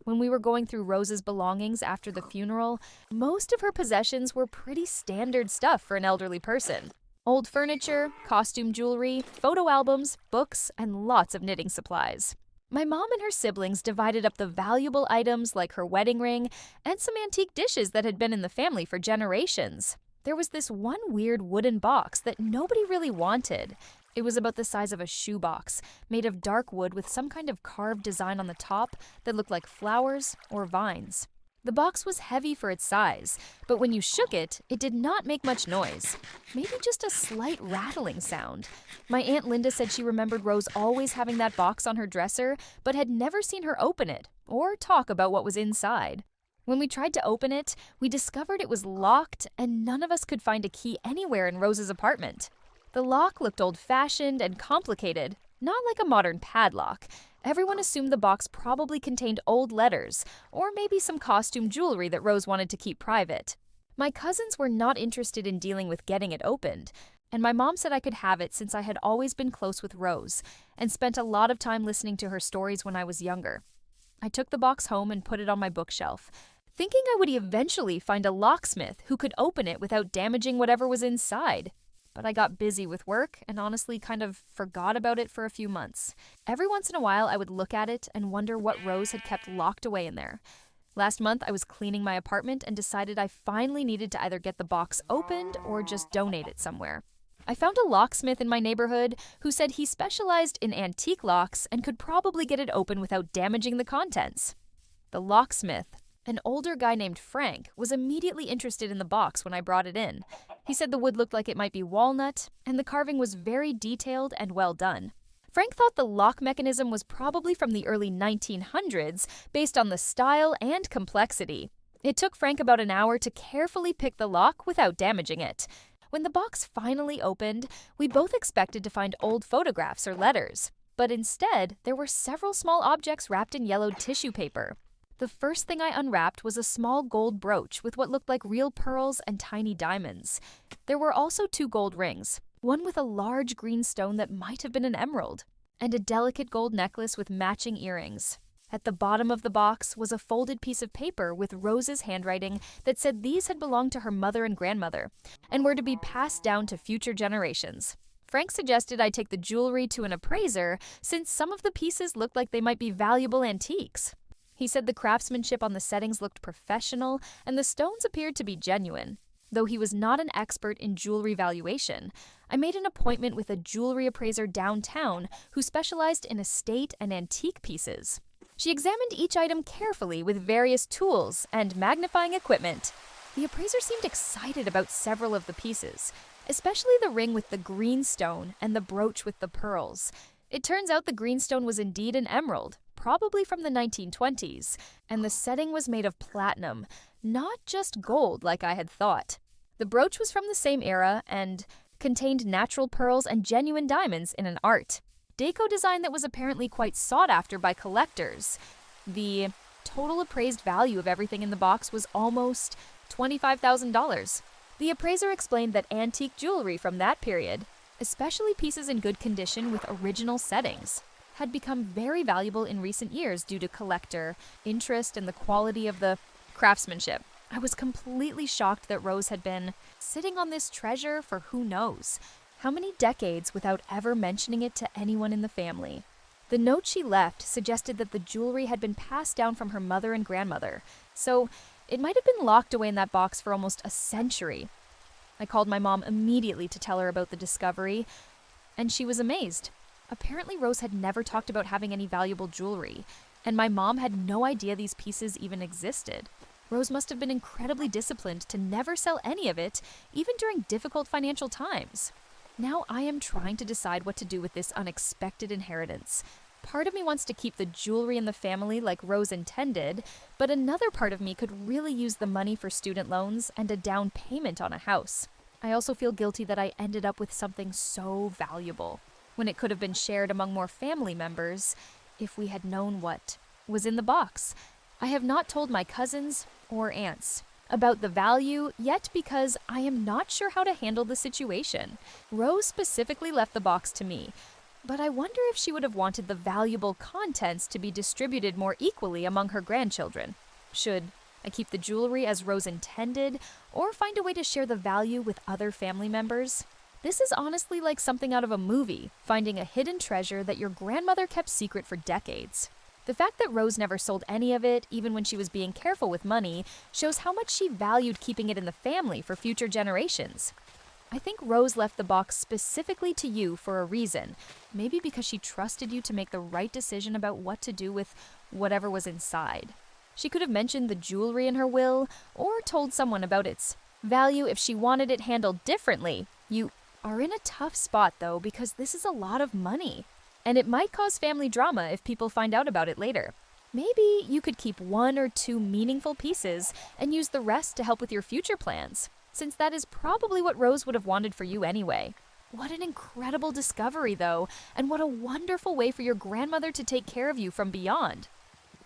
When we were going through Rose's belongings after the funeral, most of her possessions were pretty standard stuff for an elderly person. Old furniture, costume jewelry, photo albums, books, and lots of knitting supplies. My mom and her siblings divided up the valuable items like her wedding ring and some antique dishes that had been in the family for generations. There was this one weird wooden box that nobody really wanted. It was about the size of a shoebox, made of dark wood with some kind of carved design on the top that looked like flowers or vines. The box was heavy for its size, but when you shook it, it did not make much noise. Maybe just a slight rattling sound. My Aunt Linda said she remembered Rose always having that box on her dresser, but had never seen her open it or talk about what was inside. When we tried to open it, we discovered it was locked and none of us could find a key anywhere in Rose's apartment. The lock looked old-fashioned and complicated, not like a modern padlock. Everyone assumed the box probably contained old letters, or maybe some costume jewelry that Rose wanted to keep private. My cousins were not interested in dealing with getting it opened. and my mom said I could have it since I had always been close with Rose and spent a lot of time listening to her stories when I was younger. I took the box home and put it on my bookshelf, thinking I would eventually find a locksmith who could open it without damaging whatever was inside. But I got busy with work and honestly kind of forgot about it for a few months. Every once in a while, I would look at it and wonder what Rose had kept locked away in there. Last month, I was cleaning my apartment and decided I finally needed to either get the box opened or just donate it somewhere. I found a locksmith in my neighborhood who said he specialized in antique locks and could probably get it open without damaging the contents. The locksmith, an older guy named Frank, was immediately interested in the box when I brought it in. He said the wood looked like it might be walnut, and the carving was very detailed and well done. Frank thought the lock mechanism was probably from the early 1900s, based on the style and complexity. It took Frank about an hour to carefully pick the lock without damaging it. When the box finally opened, we both expected to find old photographs or letters, but instead, there were several small objects wrapped in yellowed tissue paper. The first thing I unwrapped was a small gold brooch with what looked like real pearls and tiny diamonds. There were also 2 gold rings, one with a large green stone that might have been an emerald, and a delicate gold necklace with matching earrings. At the bottom of the box was a folded piece of paper with Rose's handwriting that said these had belonged to her mother and grandmother and were to be passed down to future generations. Frank suggested I take the jewelry to an appraiser since some of the pieces looked like they might be valuable antiques. He said the craftsmanship on the settings looked professional and the stones appeared to be genuine. Though he was not an expert in jewelry valuation, I made an appointment with a jewelry appraiser downtown who specialized in estate and antique pieces. She examined each item carefully with various tools and magnifying equipment. The appraiser seemed excited about several of the pieces, especially the ring with the green stone and the brooch with the pearls. It turns out the green stone was indeed an emerald, probably from the 1920s, and the setting was made of platinum, not just gold like I had thought. The brooch was from the same era and contained natural pearls and genuine diamonds in an art deco design that was apparently quite sought after by collectors. The total appraised value of everything in the box was almost $25,000. The appraiser explained that antique jewelry from that period, especially pieces in good condition with original settings, had become very valuable in recent years due to collector interest and the quality of the craftsmanship. I was completely shocked that Rose had been sitting on this treasure for who knows how many decades without ever mentioning it to anyone in the family. The note she left suggested that the jewelry had been passed down from her mother and grandmother, so it might have been locked away in that box for almost a century. I called my mom immediately to tell her about the discovery, and she was amazed. Apparently, Rose had never talked about having any valuable jewelry, and my mom had no idea these pieces even existed. Rose must have been incredibly disciplined to never sell any of it, even during difficult financial times. Now I am trying to decide what to do with this unexpected inheritance. Part of me wants to keep the jewelry in the family like Rose intended, but another part of me could really use the money for student loans and a down payment on a house. I also feel guilty that I ended up with something so valuable, when it could have been shared among more family members if we had known what was in the box. I have not told my cousins or aunts about the value yet because I am not sure how to handle the situation. Rose specifically left the box to me, but I wonder if she would have wanted the valuable contents to be distributed more equally among her grandchildren. Should I keep the jewelry as Rose intended, or find a way to share the value with other family members? This is honestly like something out of a movie, finding a hidden treasure that your grandmother kept secret for decades. The fact that Rose never sold any of it, even when she was being careful with money, shows how much she valued keeping it in the family for future generations. I think Rose left the box specifically to you for a reason, maybe because she trusted you to make the right decision about what to do with whatever was inside. She could have mentioned the jewelry in her will, or told someone about its value if she wanted it handled differently. You are in a tough spot, though, because this is a lot of money, and it might cause family drama if people find out about it later. Maybe you could keep 1 or 2 meaningful pieces and use the rest to help with your future plans, since that is probably what Rose would have wanted for you anyway. What an incredible discovery, though, and what a wonderful way for your grandmother to take care of you from beyond.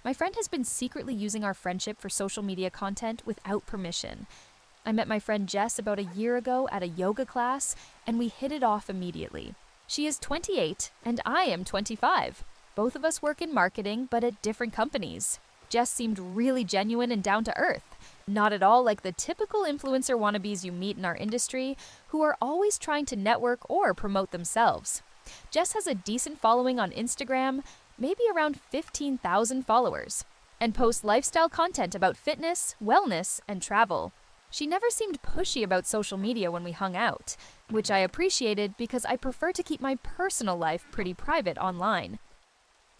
My friend has been secretly using our friendship for social media content without permission. I met my friend Jess about a year ago at a yoga class, and we hit it off immediately. She is 28, and I am 25. Both of us work in marketing, but at different companies. Jess seemed really genuine and down to earth, not at all like the typical influencer wannabes you meet in our industry who are always trying to network or promote themselves. Jess has a decent following on Instagram, maybe around 15,000 followers, and posts lifestyle content about fitness, wellness, and travel. She never seemed pushy about social media when we hung out, which I appreciated because I prefer to keep my personal life pretty private online.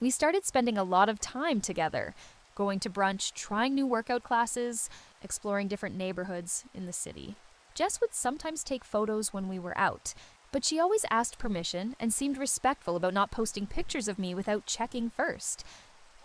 We started spending a lot of time together, going to brunch, trying new workout classes, exploring different neighborhoods in the city. Jess would sometimes take photos when we were out, but she always asked permission and seemed respectful about not posting pictures of me without checking first.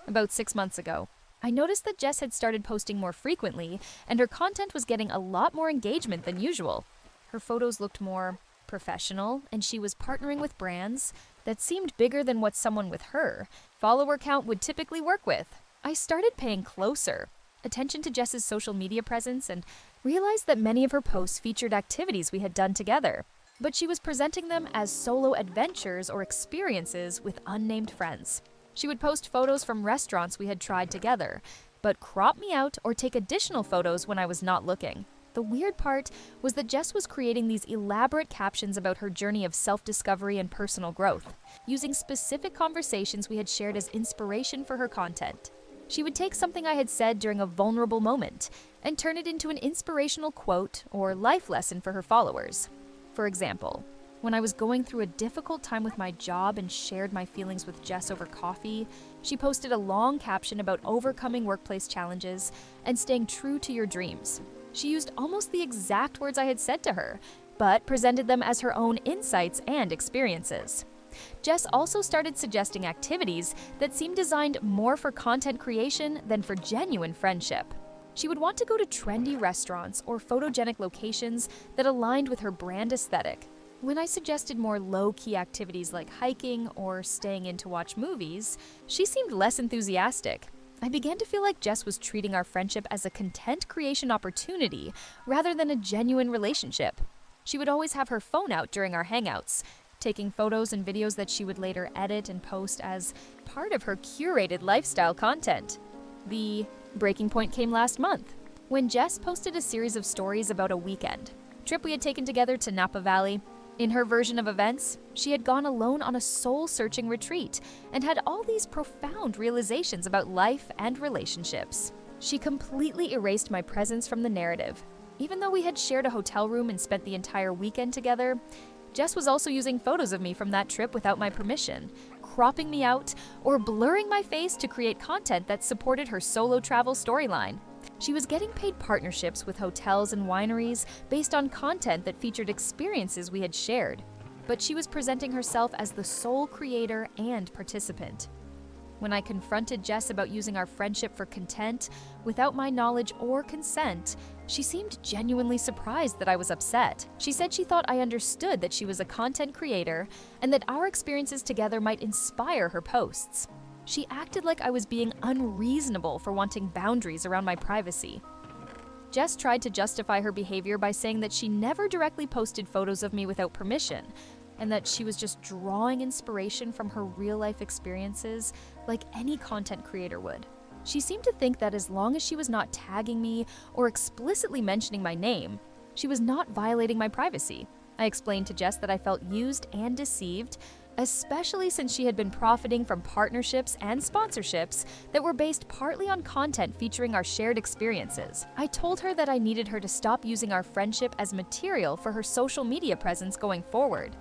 About 6 months ago, I noticed that Jess had started posting more frequently, and her content was getting a lot more engagement than usual. Her photos looked more professional, and she was partnering with brands that seemed bigger than what someone with her follower count would typically work with. I started paying closer attention to Jess's social media presence and realized that many of her posts featured activities we had done together, but she was presenting them as solo adventures or experiences with unnamed friends. She would post photos from restaurants we had tried together, but crop me out or take additional photos when I was not looking. The weird part was that Jess was creating these elaborate captions about her journey of self-discovery and personal growth, using specific conversations we had shared as inspiration for her content. She would take something I had said during a vulnerable moment and turn it into an inspirational quote or life lesson for her followers. For example, when I was going through a difficult time with my job and shared my feelings with Jess over coffee, she posted a long caption about overcoming workplace challenges and staying true to your dreams. She used almost the exact words I had said to her, but presented them as her own insights and experiences. Jess also started suggesting activities that seemed designed more for content creation than for genuine friendship. She would want to go to trendy restaurants or photogenic locations that aligned with her brand aesthetic. When I suggested more low-key activities like hiking or staying in to watch movies, she seemed less enthusiastic. I began to feel like Jess was treating our friendship as a content creation opportunity rather than a genuine relationship. She would always have her phone out during our hangouts, taking photos and videos that she would later edit and post as part of her curated lifestyle content. The breaking point came last month, when Jess posted a series of stories about a weekend trip we had taken together to Napa Valley. In her version of events, she had gone alone on a soul-searching retreat and had all these profound realizations about life and relationships. She completely erased my presence from the narrative. Even though we had shared a hotel room and spent the entire weekend together, Jess was also using photos of me from that trip without my permission, cropping me out, or blurring my face to create content that supported her solo travel storyline. She was getting paid partnerships with hotels and wineries based on content that featured experiences we had shared, but she was presenting herself as the sole creator and participant. When I confronted Jess about using our friendship for content without my knowledge or consent, she seemed genuinely surprised that I was upset. She said she thought I understood that she was a content creator and that our experiences together might inspire her posts. She acted like I was being unreasonable for wanting boundaries around my privacy. Jess tried to justify her behavior by saying that she never directly posted photos of me without permission, and that she was just drawing inspiration from her real-life experiences like any content creator would. She seemed to think that as long as she was not tagging me or explicitly mentioning my name, she was not violating my privacy. I explained to Jess that I felt used and deceived, especially since she had been profiting from partnerships and sponsorships that were based partly on content featuring our shared experiences. I told her that I needed her to stop using our friendship as material for her social media presence going forward.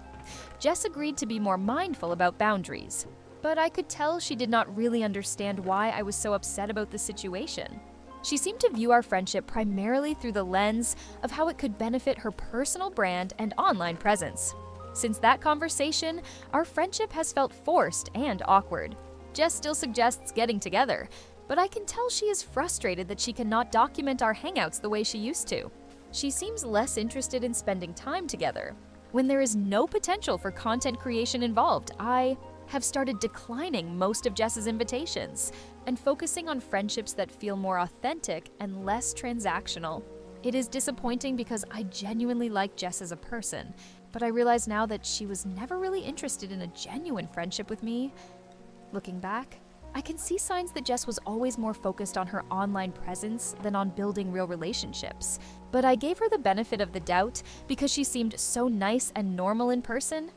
Jess agreed to be more mindful about boundaries, but I could tell she did not really understand why I was so upset about the situation. She seemed to view our friendship primarily through the lens of how it could benefit her personal brand and online presence. Since that conversation, our friendship has felt forced and awkward. Jess still suggests getting together, but I can tell she is frustrated that she cannot document our hangouts the way she used to. She seems less interested in spending time together. When there is no potential for content creation involved, I have started declining most of Jess's invitations and focusing on friendships that feel more authentic and less transactional. It is disappointing because I genuinely like Jess as a person, but I realize now that she was never really interested in a genuine friendship with me. Looking back, I can see signs that Jess was always more focused on her online presence than on building real relationships. But I gave her the benefit of the doubt because she seemed so nice and normal in person.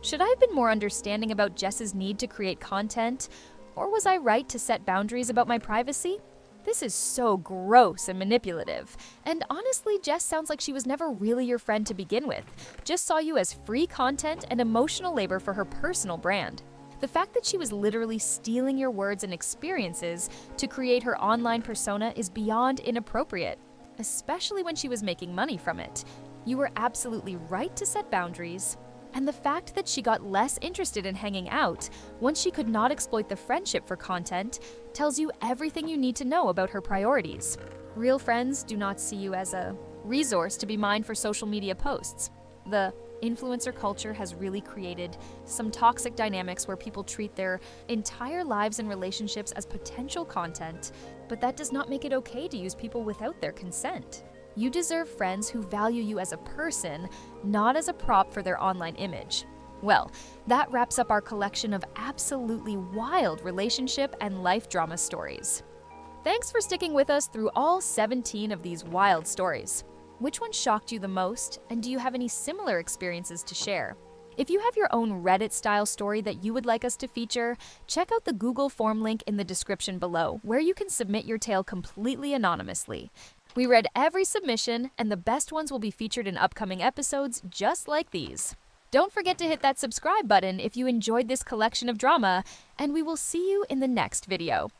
Should I have been more understanding about Jess's need to create content? Or was I right to set boundaries about my privacy? This is so gross and manipulative. And honestly, Jess sounds like she was never really your friend to begin with, just saw you as free content and emotional labor for her personal brand. The fact that she was literally stealing your words and experiences to create her online persona is beyond inappropriate, especially when she was making money from it. You were absolutely right to set boundaries. And the fact that she got less interested in hanging out once she could not exploit the friendship for content tells you everything you need to know about her priorities. Real friends do not see you as a resource to be mined for social media posts. The influencer culture has really created some toxic dynamics where people treat their entire lives and relationships as potential content, but that does not make it okay to use people without their consent. You deserve friends who value you as a person, not as a prop for their online image. Well, that wraps up our collection of absolutely wild relationship and life drama stories. Thanks for sticking with us through all 17 of these wild stories. Which one shocked you the most, and do you have any similar experiences to share? If you have your own Reddit-style story that you would like us to feature, check out the Google form link in the description below, where you can submit your tale completely anonymously. We read every submission, and the best ones will be featured in upcoming episodes just like these. Don't forget to hit that subscribe button if you enjoyed this collection of drama, and we will see you in the next video.